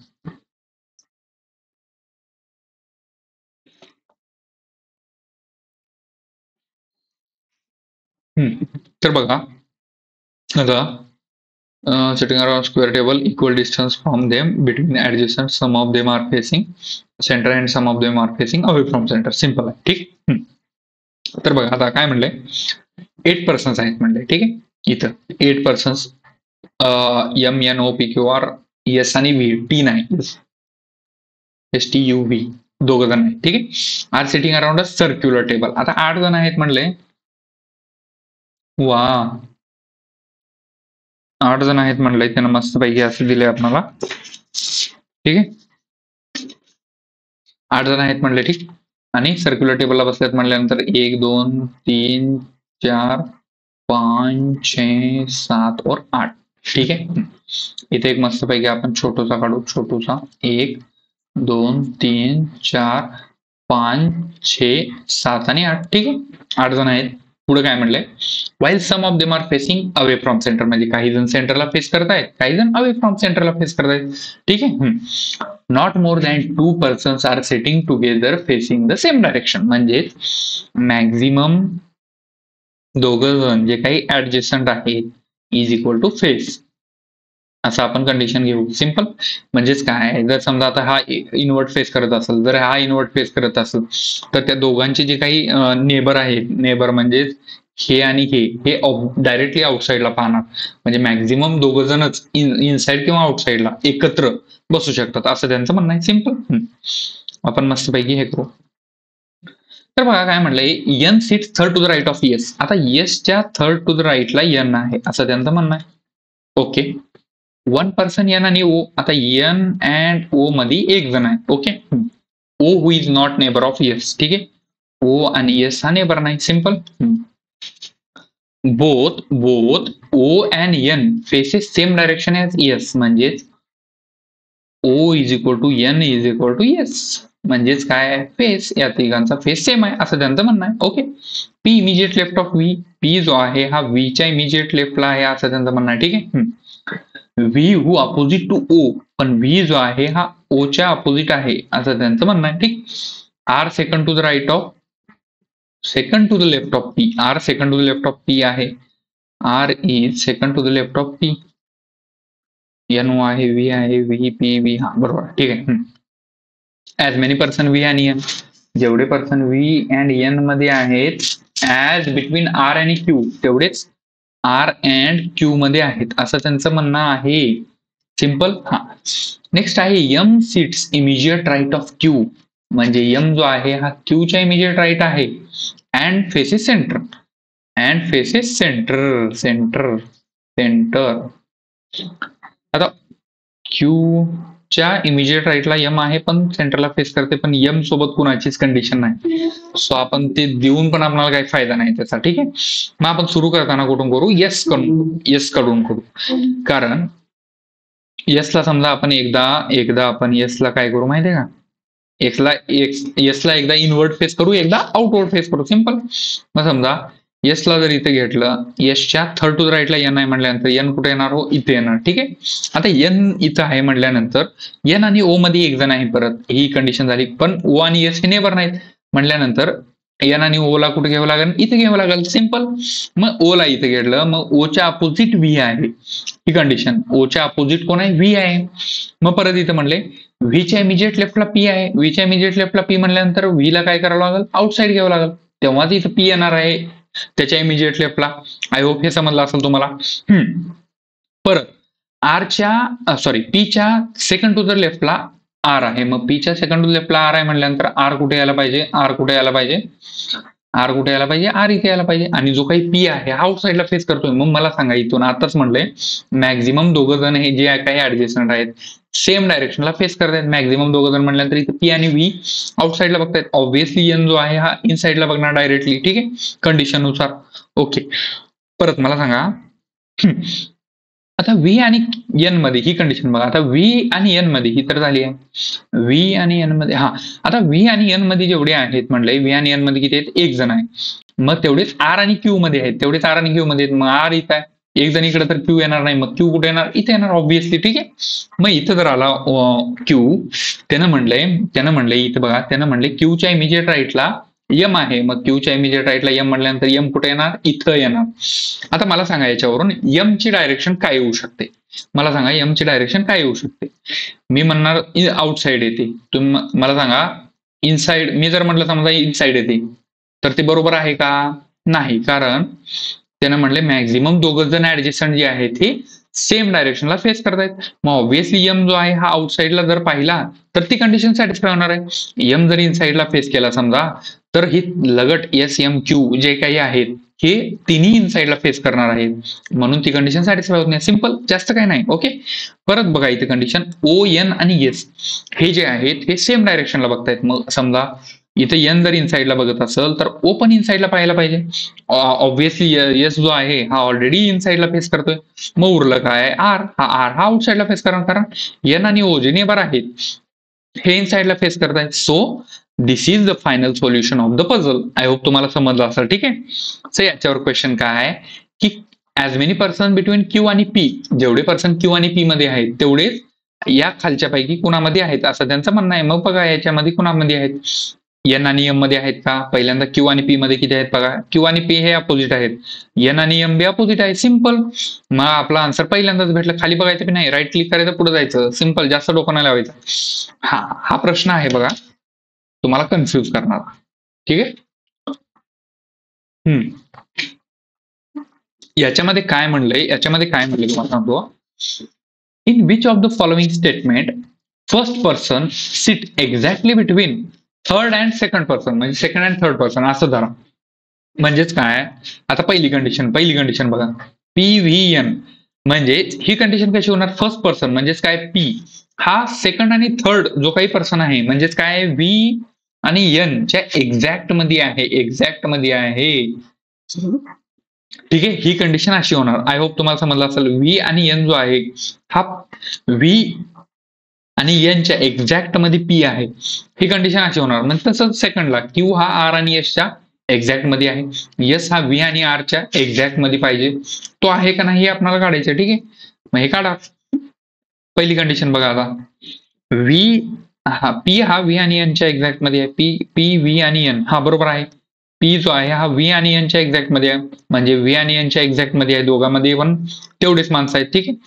Speaker 1: तर बघा आता sitting around square table, equal distance from them between adjacent, some of them are facing center and some of them are facing away from center. Simple आहे. ठीक. तर बघा आता काय म्हणलंय, 8 पर्सन्स आहेत म्हणले. ठीक आहे. इथं 8 persons M N O P Q R S आणि व्ही टी नाही एस टी यू व्ही दोघ जण आहेत. ठीक आहे. Are sitting around a circular table. आता 8 जण आहेत म्हणले. वा, 8 जण आहेत म्हणलंय, त्यांना मस्त पैकी असं दिलंय आपल्याला. ठीक आहे. 8 जण आहेत म्हणले. ठीक. आणि सर्क्युलर टेबलला बसल्यात म्हटल्यानंतर 1 2 3 4 5 6 7 और 8. ठीक आहे. इथे एक मस्त पैकी आपण छोटूसा काढू. छोटूसा 1 2 3 4 5 6 7 आणि 8. ठीक आहे. 8 जण आहेत. पुढे काय म्हणलंय, while some of them are facing away from centre. म्हणजे काही जण सेंटरला फेस करतायत, काही जण अवे फ्रॉम सेंटरला फेस करतायत. ठीक आहे. Not more than 2 persons are sitting together facing the same direction. म्हणजे मॅक्झिमम दोघं जण जे काही ऍडजस्टंट आहेत इज इक्वल टू फेस, असं आपण कंडिशन घेऊ. सिंपल. म्हणजेच काय, जर समजा आता हा इनवर्ट फेस करत असेल, जर हा इनवर्ट फेस करत असेल, तर त्या दोघांचे जे काही नेबर आहेत, नेबर म्हणजे हे आणि हे डायरेक्टली आउटसाइडला पाहणार. म्हणजे मॅक्झिमम दोघं जणच इनसाइड किंवा आउटसाइडला एकत्र बसू शकतात, असं त्यांचं म्हणणं आहे. सिंपल. आपण मस्तपैकी हे करू. तर बघा काय म्हणलंय, N seat third to the right of S. आता एसच्या थर्ड टू द राईटला एन आहे असं त्यांचं म्हणणं आहे. ओके. 1 पर्सन एन आणि ओ. आता एन अँड ओ मध्ये एक जण आहे. Okay. O who is not neighbour of S. ठीक आहे. ओ आणि एस हा नेबर नाही. Simple. Both O and N faces same direction as S. म्हणजेच O is equal to N is equal to S. म्हणजेच काय, फेस, या तिघांचा फेस सेम आहे असं त्यांचं म्हणणं आहे. Okay. P immediate left of V. P जो आहे हा व्हीच्या इमिजिएट लेफ्टला आहे असं त्यांचं म्हणणं आहे. ठीक आहे. व्ही हु अपोजिट टू ओ. पण व्ही जो आहे हा ओच्या अपोजिट आहे असं त्यांचं म्हणणं आहे. ठीक. R second to the right of, second to the left of P. R second to the left of P आहे. R is second to the left of P. N O आहे, व्ही आहे, V P V. हा बरोबर. ठीक आहे. As many person V आणि N. जेवढे person V and N मध्ये आहेत, ऍज बिटवीन आर आणि क्यू, तेवढेच आर अँड क्यू मध्ये आहेत असं त्यांचं म्हणणं आहे. सिंपल. हा. नेक्स्ट आहे M seats immediate right of Q. म्हणजे एम जो आहे हा क्यूच्या इमिजिएट राईट आहे. And faces centre. And faces centre. Centre centre. आता क्यूच्या इमिजिएट राईटला एम आहे पण सेंटरला फेस करते, पण एम सोबत कुणाचीच कंडिशन नाही. सो आपण ते देऊन पण आपल्याला काही फायदा नाही त्याचा. ठीक आहे. मग आपण सुरू करताना कुठून करू, येस कडून करू. कारण येसला समजा आपण एकदा आपण येसला काय करू माहितीये का, येसला एकदा इनवर्ट फेस करू, एकदा आउटवर्ड फेस करू. सिंपल. मग समजा येसला जर इथे घेतलं, येसच्या थर्ड टू द राईटला एन आहे म्हटल्यानंतर एन कुठे येणार, हो इथे येणार. ठीक आहे. आता एन इथं आहे म्हटल्यानंतर एन आणि ओ मध्ये एक जण आहे, परत ही कंडिशन झाली. पण ओ आणि एस हे नेबर नाहीत म्हटल्यानंतर एन आणि ओ ला कुठे घ्यावं लागेल, इथे घ्यावं लागेल. सिंपल. मग ओ ला इथे घेतलं, मग ओच्या अपोजिट व्ही आहे ही कंडिशन. ओच्या अपोजिट कोण आहे, व्ही आहे. मग परत इथे म्हणले व्हीच्या इमिजिएट लेफ्टला पी आहे. व्हीच्या इमिजिएट लेफ्टला पी म्हणल्यानंतर व्हीला काय करावं लागेल, आउटसाइड घ्यावं लागेल. तेव्हाच इथं पी येणार आहे त्याच्या इमिजिएट लेफ्टला. आय होप हे समजलं असेल तुम्हाला. परत पीच्या सेकंड टू द लेफ्टला आर आहे. मग पीच्या सेकंड टू द लेफ्टला आर आहे म्हटल्यानंतर आर कुठे यायला पाहिजे, आर इथे यायला पाहिजे. आणि जो काही पी आहे हा आउटसाइडला फेस करतोय. मग मला सांगा, इथून आताच म्हणलंय मॅक्झिमम दोघं जण हे जे काही ऍडजस्टंट आहेत सेम डायरेक्शनला फेस करतायत. मॅक्झिमम दोघं जण म्हटल्यानंतर इथे पी आणि व्ही आउटसाइडला बघतायत. ऑब्व्हियसली एन जो आहे हा इनसाइडला बघणार डायरेक्टली. ठीक आहे. कंडिशन नुसार. ओके. परत मला सांगा, आता व्ही आणि एन मध्ये ही कंडिशन बघा. आता व्ही आणि एन मध्ये ही तर झाली आहे. व्ही आणि एन मध्ये आता व्ही आणि एन मध्ये जेवढे आहेत म्हणले, व्ही आणि एन मध्ये किती आहेत, एक जण आहे. मग तेवढेच आर आणि क्यू मध्ये आहेत, तेवढेच आर आणि क्यू मध्ये आहेत. मग आर इथं आहे, एक जण इकडे तर क्यू येणार नाही, मग क्यू कुठे येणार, इथे येणार ऑब्व्हियसली. ठीक आहे, मग इथं जर आला क्यू, त्यानं म्हणलंय इथं बघा, त्यानं म्हणले क्यूच्या इमिजिएट राईटला यम आहे, मग क्यूच्या इमिजिएट राईटला यम म्हटल्यानंतर यम कुठे येणार, इथं येणार. आता मला सांगा याच्यावरून यम ची डायरेक्शन काय येऊ शकते, मला सांगा यम ची डायरेक्शन काय येऊ शकते. मी म्हणणार आउटसाइड येते, तुम्ही मला सांगा इनसाइड. मी जर म्हटलं समजा इनसाइड येते, तर ते बरोबर आहे का, नाही, कारण त्यानं म्हणले मॅक्झिमम दोघं जण ऍडजस्टंट जे आहेत ते सेम डायरेक्शनला फेस करतायत. मग ऑब्व्हियसली यम जो आहे हा आउटसाइडला जर पाहिला तर ती कंडिशन सॅटिस्फाय होणार आहे. यम जर इनसाइडला फेस केला समजा, तर ही लगट एस एम क्यू जे काही आहेत हे तिन्ही इनसाइडला फेस करणार आहेत, म्हणून ती कंडिशन सॅटिस्फाय होत नाही. सिंपल, जास्त काही नाही. ओके, परत बघा इथे कंडिशन ओ एन आणि एस हे जे आहेत हे सेम डायरेक्शनला बघतायत. मग समजा इथे एन जर इनसाइडला बघत असेल तर ओ पण इनसाइडला पाहायला पाहिजे. ऑब्व्हियसली एस जो आहे हा ऑलरेडी इनसाइडला फेस करतोय, मग उरलं काय, आर हा आउटसाइडला फेस करणार, कारण एन आणि ओ जे नेबर आहेत हे इनसाइडला फेस करतायत. So this is the final solution of the puzzle. I hope तुम्हाला समजलं असेल. ठीक आहे, सो याच्यावर क्वेश्चन काय आहे की as many person between Q आणि पी, जेवढे पर्सन क्यू आणि पी मध्ये आहेत तेवढेच या खालच्या पैकी कुणामध्ये आहेत असं त्यांचं म्हणणं आहे. मग बघा याच्यामध्ये कुणामध्ये आहेत, एन आणि एम मध्ये आहेत का, पहिल्यांदा क्यू आणि पी मध्ये किती आहेत बघा, क्यू आणि पी हे अपोजिट आहेत, एन आणि एम बी अपोजिट आहे. सिंपल, मग आपला आन्सर पहिल्यांदाच भेटला. खाली बघायचं की नाही, राईट क्लिक करायचं, पुढे जायचं. सिंपल, जास्त डोकं नाही लावायचं. हा प्रश्न आहे बघा तुम्हाला कन्फ्युज करणार. ठीक आहे, याच्यामध्ये काय म्हणलंय तुम्हाला सांगतो. In which of the following statement first person sit exactly between third and second person, म्हणजे सेकंड अँड थर्ड पर्सन असं धरा. म्हणजेच काय, आता पहिली कंडिशन बघा, पी व्ही एन, म्हणजे ही कंडिशन कशी होणार, फर्स्ट पर्सन म्हणजेच काय, पी हा सेकंड आणि थर्ड जो काही पर्सन आहे म्हणजेच काय, व्ही आणि एन च्या एक्झॅक्ट मध्ये आहे. ठीक आहे, ही कंडिशन अशी होणार. आय होप तुम्हाला समजलं असेल. व्ही आणि एन जो आहे हा व्ही आणि एनच्या एक्झॅक्ट मध्ये पी आहे, ही कंडिशन अशी होणार. म्हणजे तसंच सेकंडला क्यू हा आर आणि एसच्या एक्झॅक्ट मध्ये आहे, एस हा व्ही आणि आरच्या एक्झॅक्ट मध्ये पाहिजे. तो आहे का नाही हे आपल्याला काढायचं. ठीक आहे, मग हे काढा. पहिली कंडिशन बघा आता, पी हा व्ही आणि एनच्या एक्झॅक्ट मध्ये आहे, पी व्ही आणि एन हा बरोबर आहे. पी जो आहे हा व्ही आणि एनच्या एक्झॅक्ट मध्ये आहे, म्हणजे व्ही आणि एनच्या एक्झॅक्ट मध्ये आहे, दोघांमध्ये पण तेवढेच माणसं आहेत. ठीक आहे,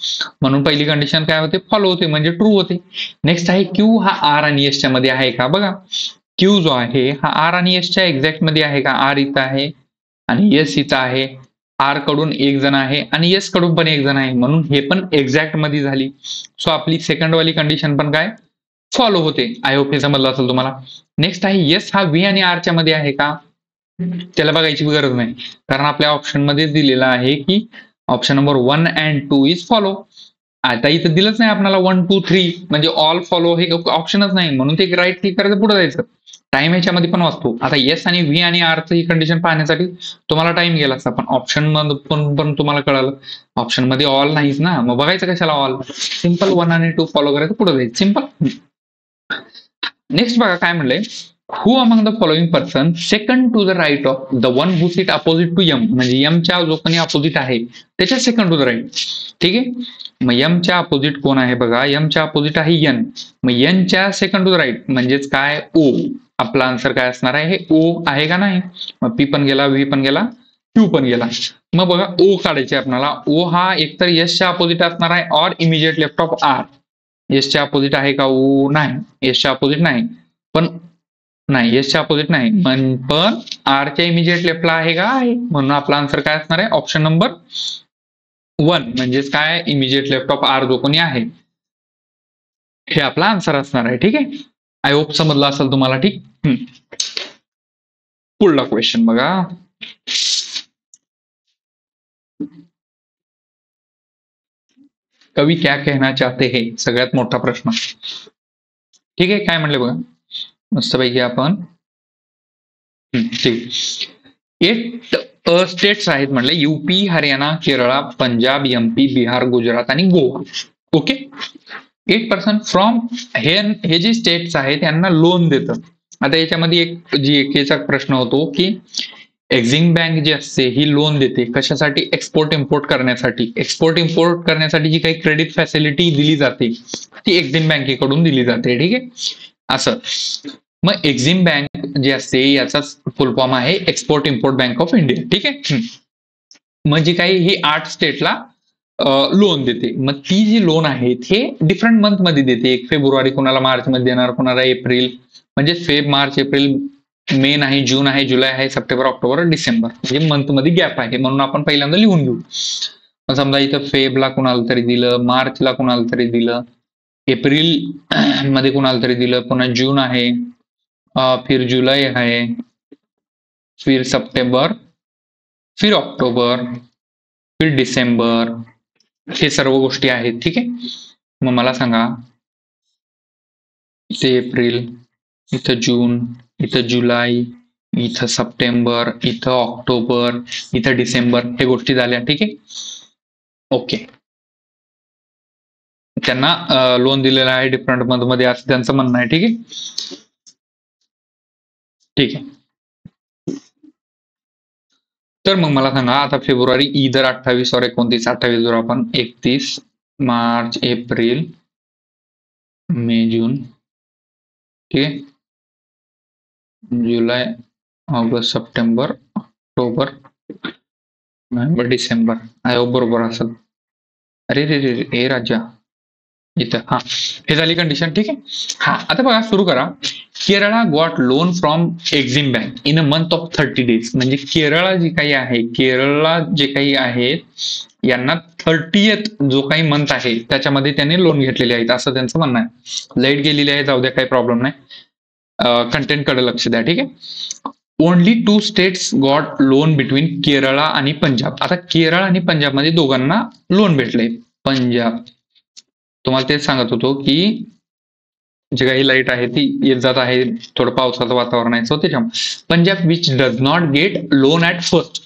Speaker 1: म्हणून पहिली कंडिशन काय होते, फॉलो होते, म्हणजे ट्रू होते. नेक्स्ट आहे क्यू हा आर आणि एसच्या मध्ये आहे का, बघा क्यू जो आहे हा आर आणि एसच्या एक्झॅक्ट मध्ये आहे का, आर इथं आहे आणि एस इथं आहे, आर कडून एक जण आहे आणि एस कडून पण एक जण आहे, म्हणून हे पण एक्झॅक्ट मध्ये झाली. सो आपली सेकंड वाली कंडिशन पण काय, फॉलो होते. आय होप हे समजलं असेल तुम्हाला. नेक्स्ट आहे एस हा व्ही आणि आरच्या मध्ये आहे का, त्याला बघायची गरज नाही, कारण आपल्या ऑप्शन मध्ये दिलेला आहे की option number 1 and 2 is follow. आता इथं दिलंच नाही आपल्याला 1 2 3 म्हणजे ऑल फॉलो हे ऑप्शनच नाही, म्हणून ते राईट क्लिक करायचं, पुढे जायचं. टाइम ह्याच्यामध्ये पण वाचतो. आता एस आणि व्ही आणि आरचं ही कंडिशन पाहण्यासाठी तुम्हाला टाइम गेला असता, पण ऑप्शन मध्ये पण तुम्हाला कळालं ऑप्शन मध्ये ऑल नाहीच ना, मग बघायचं कशाला ऑल. सिंपल 1 आणि 2 फॉलो करायचं, पुढे जायचं. सिंपल. नेक्स्ट बघा काय म्हणलंय, who among the following person second to the right of the one who sit opposite to Yam, म्हणजे यमच्या जो कोणी अपोजिट आहे त्याच्या सेकंड टू द राईट. ठीक आहे, मग यमच्या अपोजिट कोण आहे बघा, यमच्या अपोजिट आहे एन, मग एनच्या सेकंड टू द राईट म्हणजेच काय, ओ. आपला आन्सर काय असणार आहे, हे ओ आहे का नाही. मग पी पण गेला, व्ही पण गेला, क्यू पण गेला. मग बघा ओ काढायचे आपल्याला. ओ हा एकतर एसच्या अपोजिट असणार आहे or immediate left of R. एसच्या अपोजिट आहे का ओ, नाही, एसच्या अपोजिट नाही, पण नाही एसच्या अपोजिट नाही, पण आरच्या इमिजिएट लेफ्टला आहे का, आहे, म्हणून आपला आन्सर काय असणार आहे, ऑप्शन नंबर 1 म्हणजेच काय, इमिजिएट लेफ्ट ऑफ आर जो कोणी आहे हे आपला आन्सर असणार आहे. ठीक आहे, आय होप समजलं असेल तुम्हाला. ठीक, पुढला क्वेश्चन बघा. कवी क्या कहना चाहते हैं, सगळ्यात मोठा प्रश्न. ठीक आहे, काय म्हणले बघा मस्तपैकी आपण. ठीक, 8 स्टेट्स आहेत म्हणले, यूपी, हरियाणा, केरळ, पंजाब, एमपी, बिहार, गुजरात आणि गोवा. ओके, 8% फ्रॉम हे जे स्टेट्स आहेत त्यांना लोन देतं. आता याच्यामध्ये एक जीकेचा प्रश्न होतो की एक्झिम बँक जी असते ही लोन देते कशासाठी? एक्सपोर्ट इम्पोर्ट करण्यासाठी. एक्सपोर्ट इम्पोर्ट करण्यासाठी जी काही क्रेडिट फॅसिलिटी दिली जाते ती एक्झिम बँकेकडून दिली जाते. ठीक आहे, असं. मग एक्झिम बँक जी असते याचाच फुल फॉर्म आहे export import bank of India. ठीक आहे. मग जी काही ही 8 स्टेटला लोन देते. मग ती जी लोन आहेत हे डिफरंट मंथ मध्ये देते. एक फेब्रुवारी, कोणाला मार्च मध्ये देणार, कोणाला एप्रिल, म्हणजे फेब, मार्च, एप्रिल, मे नाही, जून आहे, जुलै आहे, सप्टेंबर, ऑक्टोबर, डिसेंबर, म्हणजे मंथ मध्ये गॅप आहे म्हणून आपण पहिल्यांदा लिहून घेऊ. मग समजा इथं फेबला कुणाला तरी दिलं, मार्चला कुणाला तरी दिलं, एप्रिल मध्ये कुणाला तरी दिलं, पुन्हा जून आहे, फिर जुलै आहे, फिर सप्टेंबर, फिर ऑक्टोबर, फिर डिसेंबर, हे सर्व गोष्टी आहेत. ठीक आहे. मग मला सांगा, इथे एप्रिल, इथं जून, इथं जुलै, इथं सप्टेंबर, इथं ऑक्टोबर, इथं डिसेंबर, हे गोष्टी झाल्या. ठीक आहे. ओके. त्यांना लोन दिलेलं आहे डिफरंट मंथ मध्ये असं त्यांचं म्हणणं आहे. ठीक आहे. ठीक आहे. तर मग मला सांगा, आता फेब्रुवारी इधर 28 और 29, 28 जोर आपण 31, मार्च, एप्रिल, मे, जून, ठीक आहे, जुलै, August, September, October, November, December. I hope बरोबर असेल. अरे रे रे रे राजा, इथं हा, हे झाली कंडिशन. ठीक आहे. हा, आता बघा, सुरू करा. Kerala got loan from Exim bank in a month of 30 days. म्हणजे केरळा जी काही आहे, केरळला जे काही आहेत यांना 30th जो काही मंथ आहे त्याच्यामध्ये त्यांनी लोन घेतलेले आहेत असं त्यांचं म्हणणं आहे. लाईट गेलेली आहे, जाऊ द्या, काही प्रॉब्लेम नाही. कंटेंट कडे लक्ष द्या. ठीक आहे. Only 2 states got loan between Kerala आणि पंजाब. आता केरळ आणि पंजाबमध्ये दोघांना लोन भेटले. पंजाब, तुम्हाला तेच सांगत होतो की जे काही लाईट आहे ती येत जात आहे, थोडं पावसाचं वातावरण आहे, सो त्याच्यामुळे Punjab which does not gate loan at first.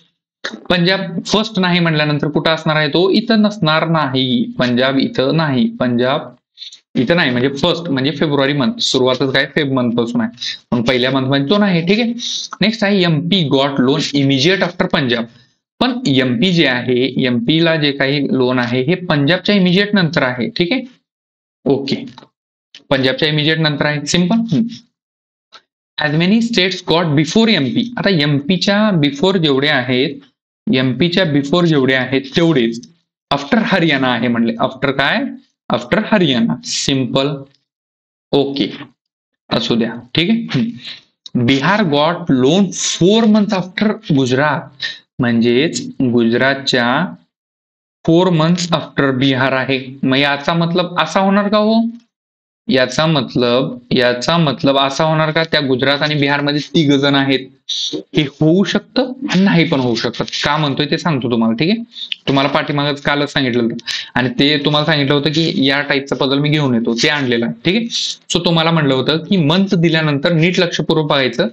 Speaker 1: Punjab first नाही म्हटल्यानंतर कुठं असणार आहे तो? इथं नसणार नाही. पंजाब इथं नाही, पंजाब इथं नाही, म्हणजे फर्स्ट म्हणजे फेब्रुवारी मंथ, सुरुवातच काय फेब मंथ पासून आहे, पण पहिल्या मंथ मध्ये तो नाही. ठीक आहे. नेक्स्ट आहे MP got loan immediate after Punjab. पण एमपी जे आहे, एमपी ला जे काही लोन आहे हे पंजाबच्या इमिजिएट नंतर आहे. ठीक आहे. ओके, पंजाबच्या इमिजिएट नंतर आहे, simple. As many states got before MP. आता एमपीच्या बिफोर जेवढे आहेत, एमपीच्या बिफोर जेवढे आहेत तेवढेच आफ्टर हरियाणा आहे म्हणले. आफ्टर काय? आफ्टर हरियाणा. सिंपल. ओके, असू द्या. ठीक आहे. Bihar got loan 4 month after Gujarat. म्हणजेच गुजरातच्या 4 मंथ्स आफ्टर बिहार आहे. मग याचा मतलब असा होणार का हो? याचा मतलब असा होणार का त्या गुजरात आणि बिहारमध्ये 3 जण आहेत? हे होऊ शकतं आणि नाही पण होऊ शकतं. का म्हणतोय ते सांगतो तुम्हाला. ठीक आहे. तुम्हाला पाठीमागच कालच सांगितलं होतं आणि ते तुम्हाला सांगितलं होतं की या टाईपचा पझल मी घेऊन येतो, ते आणलेलं आहे. ठीक आहे. सो तुम्हाला म्हणलं होतं की मंथ दिल्यानंतर नीट लक्षपूर्वक बघायचं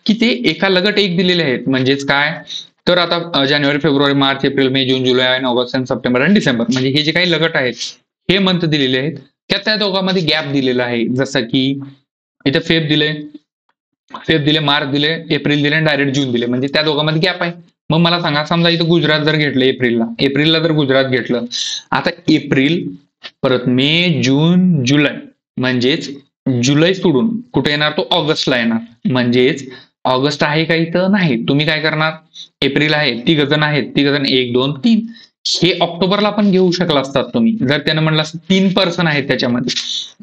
Speaker 1: की ते एका लगट एक दिलेले आहेत. म्हणजेच काय, तर आता जानेवारी, फेब्रुवारी, मार्च, एप्रिल, मे, जून, जुलै आणि ऑगस्ट आणि सप्टेंबर आणि डिसेंबर, म्हणजे हे जे काही लगट आहेत हे मंथ दिलेले आहेत. त्या दोघांमध्ये गॅप दिलेला आहे. जसं की इथे फेब दिले, मार्च दिले, एप्रिल दिले आणि डायरेक्ट जून दिले, म्हणजे त्या दोघांमध्ये गॅप आहे. मग मला सांगा, समजा इथं गुजरात जर घेतलं एप्रिलला जर गुजरात घेतलं, आता एप्रिल, परत मे, जून, जुलै, म्हणजेच जुलै सोडून कुठे येणार तो? ऑगस्टला येणार. म्हणजेच ऑगस्ट आहे का इथं? नाही. तुम्ही काय करणार? एप्रिल आहे, 3 जण आहेत, 3 जण 1, 2, 3. हे ऑक्टोबरला पण घेऊ शकला असतात तुम्ही जर त्यानं म्हणलं असतं 3 पर्सन आहेत त्याच्यामध्ये,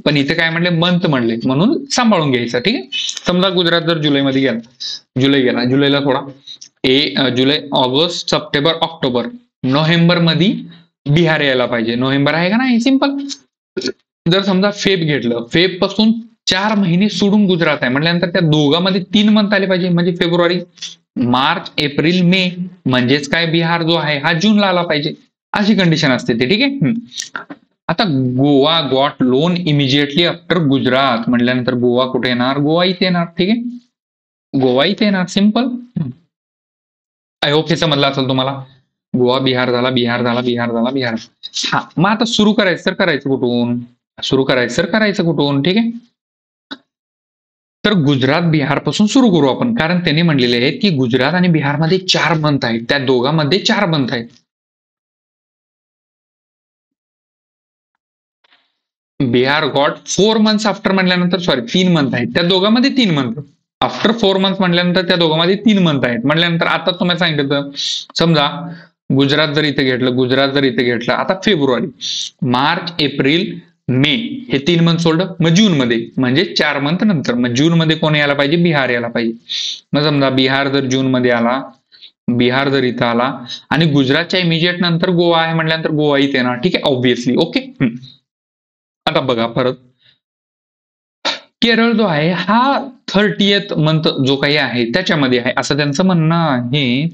Speaker 1: पण इथे काय म्हणले? मंथ म्हणले, म्हणून सांभाळून घ्यायचं. ठीक आहे. समजा गुजरात जर जुलैमध्ये गेला, जुलैला थोडा जुलै, ऑगस्ट, सप्टेंबर, ऑक्टोबर, नोव्हेंबर मध्ये बिहार यायला पाहिजे. नोव्हेंबर आहे का नाही? सिंपल. जर समजा फेब घेतलं, फेब पासून 4 महिने सोडून गुजरात आहे म्हटल्यानंतर त्या दोघांमध्ये 3 मंथ आले पाहिजे, म्हणजे फेब्रुवारी, मार्च, एप्रिल, मे, म्हणजेच काय, बिहार जो आहे हा जूनला आला पाहिजे. अशी कंडिशन असते ते. ठीक आहे. आता Goa got loan immediately after Gujarat म्हटल्यानंतर गोवा कुठे येणार? गोवा इथे येणार. ठीक आहे. गोवा इथे येणार. सिंपल. आय होप हे समजलं असेल तुम्हाला. गोवा बिहार झाला, बिहार झाला, बिहार झाला, बिहार. हा, मग आता सुरू करायचं तर करायचं कुठून? ठीक आहे. तर गुजरात बिहार पासून सुरू करू आपण, कारण त्यांनी म्हणलेले आहेत की गुजरात आणि बिहारमध्ये 4 मंथ आहेत, त्या दोघांमध्ये 4 मंथ आहेत. बिहार गॉट 4 मंथ्स आफ्टर म्हटल्यानंतर, सॉरी 3 मंथ आहेत, त्या दोघांमध्ये 3 मंथ. आफ्टर 4 मंथ म्हटल्यानंतर त्या दोघांमध्ये 3 मंथ आहेत म्हटल्यानंतर, आता तुम्हाला सांगितलं समजा गुजरात जर इथे घेतलं, आता फेब्रुवारी, मार्च, एप्रिल, मे हे 3 मंथ सोडलं, मग जून मध्ये म्हणजे 4 मंथ नंतर, मग जून मध्ये कोण यायला पाहिजे? बिहार यायला पाहिजे. मग समजा बिहार जर जून मध्ये आला, बिहार जर इथं आला आणि गुजरातच्या इमिजिएट नंतर गोवा आहे म्हटल्यानंतर गोवा इथे येणार, ठीक आहे, ऑब्व्हियसली. ओके. आता बघा परत, केरळ जो आहे हा 30th मंथ जो काही आहे त्याच्यामध्ये आहे असं त्यांचं म्हणणं आहे.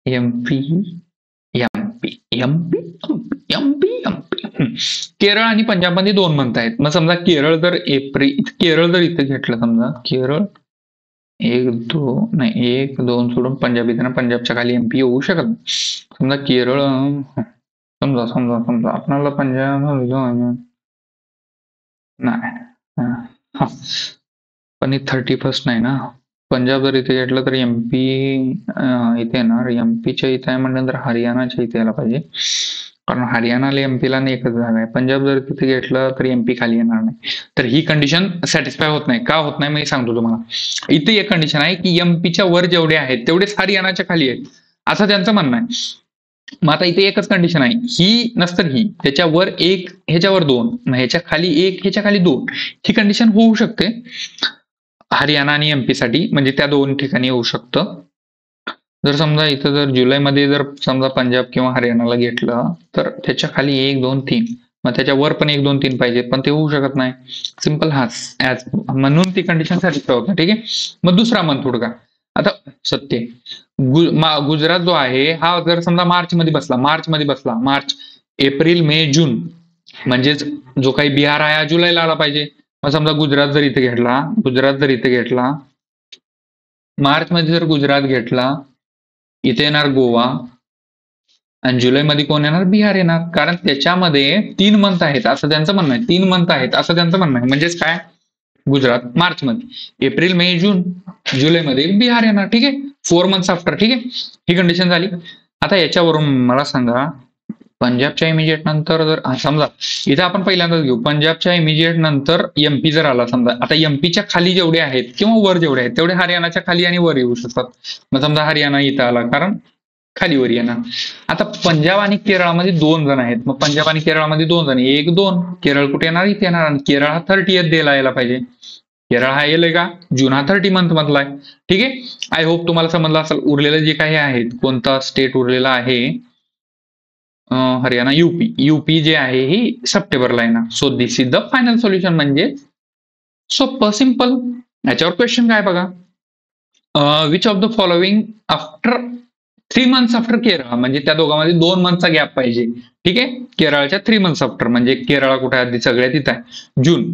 Speaker 1: MP MP MP MP MP Kerala आणि पंजाबमध्ये 2 मंथ आहेत. मग समजा केरळ जर इथे घेतलं, समजा केरळ 1 2 सोडून पंजाब इथे ना, पंजाबच्या खाली एमपी येऊ शकत. समजा केरळ, समजा आपल्याला पंजाब नाही, पण 31st नाही ना. पंजाब जर इथे घेतलं तर एमपी इथे येणार, एमपीच्या इथे आहे म्हटल्यानंतर हरियाणाच्या इथे यायला पाहिजे, कारण हरियाणाला एमपीला एकच जागा आहे. पंजाब जर तिथे घेतलं तर एमपी खाली येणार नाही. तर ही कंडिशन सॅटिस्फाय होत नाही. का होत नाही मी सांगतो तुम्हाला. इथे एक कंडिशन आहे की एमपीच्या वर जेवढे आहेत तेवढेच हरियाणाच्या खाली आहेत असं त्यांचं म्हणणं आहे. मग आता इथे एकच कंडिशन आहे, ही नसतर ही, त्याच्यावर 1 ह्याच्यावर 2, मग ह्याच्या खाली 1 ह्याच्या खाली 2, ही कंडिशन होऊ शकते हरियाणा आणि एमपी साठी, म्हणजे त्या 2 ठिकाणी येऊ शकतं. जर समजा इथं जर जुलैमध्ये जर समजा पंजाब किंवा हरियाणाला घेतलं तर त्याच्या खाली 1 2 3, मग त्याच्यावर पण 1 2 3 पाहिजे, पण ते होऊ शकत नाही. सिंपल हाच म्हणून ती कंडिशन सॅटिस्फाय होत नाही. ठीक आहे. मग दुसरा मंथ हुडका. आता सत्य गुजरात जो आहे हा जर समजा मार्च मध्ये बसला, मार्च, एप्रिल, मे, जून, म्हणजेच जो काही बिहार आहे हा जुलैला आला पाहिजे. मग समजा गुजरात जर इथे घेतला, मार्च मध्ये जर गुजरात घेतला, इथे येणार गोवा, आणि जुलैमध्ये कोण येणार? बिहार येणार, कारण त्याच्यामध्ये 3 मंथ आहेत असं त्यांचं म्हणणं आहे. 3 मंथ आहेत असं त्यांचं म्हणणं आहे. म्हणजेच काय? गुजरात मार्च मध्ये, एप्रिल, मे, जून, जुलैमध्ये बिहार येणार. ठीक आहे. 4 मंथ्स आफ्टर. ठीक आहे. ही कंडिशन झाली. आता याच्यावरून मला सांगा, पंजाबच्या इमिजिएट नंतर जर समजा इथं आपण पहिल्यांदाच घेऊ, पंजाबच्या इमिजिएट नंतर एमपी जर आला, समजा आता एमपीच्या खाली जेवढे आहेत किंवा वर जेवढे आहेत तेवढे हरियाणाच्या खाली आणि वर येऊ शकतात. मग समजा हरियाणा इथं आला, कारण खाली वर येणार. आता पंजाब आणि केरळमध्ये 2 जण आहेत, मग पंजाब आणि केरळमध्ये 2 जण, 1 2, केरळ कुठे येणार? इथे येणार, आणि केरळ हा 30th डेला यायला पाहिजे. केरळ हा येईल का? जून हा 30 मंथ मधला आहे. ठीक आहे. आय होप तुम्हाला समजलं असेल. उरलेलं जे काही आहेत, कोणता स्टेट उरलेला आहे? हरियाणा, यूपी जे आहे ही सप्टेंबरला येणार. So this is the final solution. म्हणजे सोपं, सिंपल. याच्यावर क्वेश्चन काय बघा, which of the following after 3 months after Kerala, म्हणजे त्या दोघांमध्ये 2 मंथचा गॅप पाहिजे. ठीक आहे. केरळच्या 3 मंथ्स आफ्टर, म्हणजे केरळ कुठे आधी सगळ्यात तिथं आहे, जून,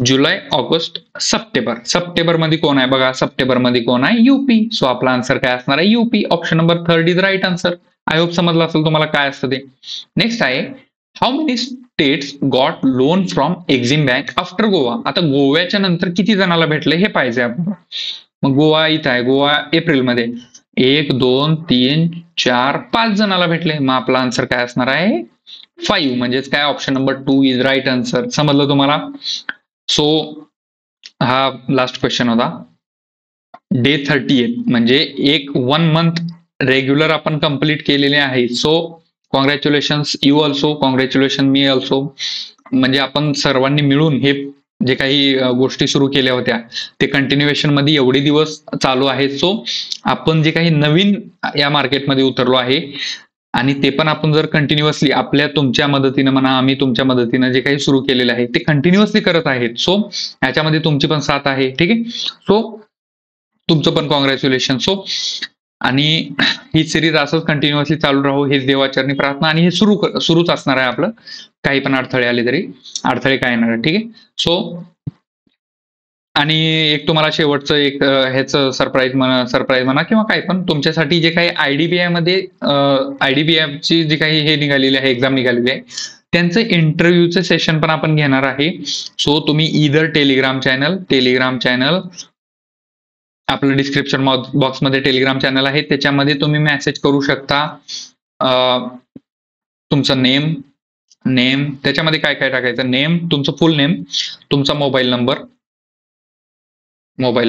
Speaker 1: जुलै, ऑगस्ट, सप्टेंबर मध्ये कोण आहे बघा? सप्टेंबर मध्ये कोण आहे? यूपी. सो आपला आन्सर काय असणार आहे? UP. Option number 3 is right answer. I hope समजलं असेल तुम्हाला काय असतं ते. नेक्स्ट आहे, how many states got loan from Exim bank after Goa. आता गोव्याच्या नंतर किती जणांना भेटले हे पाहिजे आपल्याला. मग गोवा इथं आहे, गोवा एप्रिलमध्ये 1 2 3 4 5 जणांना भेटले. मग आपला आन्सर काय असणार आहे? 5. म्हणजेच काय? Option number 2 is right answer. समजलं तुम्हाला? सो हा लास्ट क्वेश्चन होता. डे 30th म्हणजे 1 मंथ रेग्युलर आपण कंप्लीट केलेले आहे. So congratulations you also, congratulation me also. म्हणजे आपण सर्वांनी मिळून हे जे काही गोष्टी सुरू केल्या होत्या ते कंटिन्युएशन मध्ये एवढे दिवस चालू आहेत. सो आपण जे काही नवीन या मार्केटमध्ये उतरलो आहे आणि ते पण आपण जर कंटिन्युअसली आपल्या तुमच्या मदतीनं म्हणा, आम्ही तुमच्या मदतीनं जे काही सुरू केलेलं आहे ते कंटिन्युअसली करत आहेत. सो ह्याच्यामध्ये तुमची पण साथ आहे. ठीक आहे. सो तुमचं पण कॉंग्रॅच्युलेशन. सो आणि ही सिरीज असंच कंटिन्युअसली चालू राहू हेच देवाचरणी प्रार्थना, आणि हे सुरूच असणार आहे आपलं. काही पण अडथळे आले तरी अडथळे काय येणार आहे. ठीक आहे. सो आणि एक तुम्हाला शेवटचं एक ह्याचं सरप्राईज म्हणा किंवा काय पण, तुमच्यासाठी जे काही आयडीबीआय मध्ये आयडीबीआय ची जी काही हे निघालेली आहे, एक्झाम निघालेली आहे, त्यांचं इंटरव्ह्यूचं सेशन पण आपण घेणार आहे. सो तुम्ही इधर टेलिग्राम चॅनल आपलं डिस्क्रिप्शन बॉक्समध्ये टेलिग्राम चॅनल आहे, त्याच्यामध्ये तुम्ही मेसेज करू शकता. तुमचं नेम त्याच्यामध्ये काय काय टाकायचं, नेम, तुमचं फुल नेम, तुमचा मोबाईल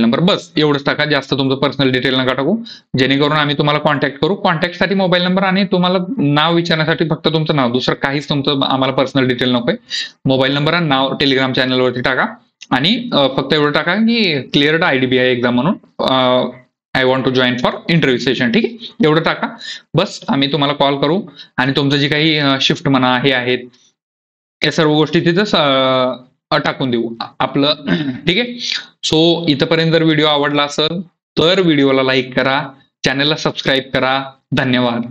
Speaker 1: नंबर बस एवढंच टाका. जास्त तुमचं पर्सनल डिटेल नका टाकू, जेणेकरून आम्ही तुम्हाला कॉन्टॅक्ट करू. कॉन्टॅक्टसाठी मोबाईल नंबर आणि तुम्हाला नाव विचारण्यासाठी फक्त तुमचं नाव, दुसरं काहीच तुमचं आम्हाला पर्सनल डिटेल नकोय. मोबाईल नंबर आणि नाव टेलिग्राम चॅनलवरती टाका आणि फक्त एवढं टाका की क्लिअर्ड IDBI एक्झाम म्हणून I want to join for interview session. ठीक आहे, एवढं टाका बस. आम्ही तुम्हाला कॉल करू आणि तुमचं जे काही शिफ्ट म्हणा हे आहेत या सर्व गोष्टी तिथं टाकून देऊ आपलं. ठीक आहे. सो इथपर्यंत जर व्हिडिओ आवडला असेल तर व्हिडिओला लाईक करा, चॅनलला सबस्क्राईब करा. धन्यवाद.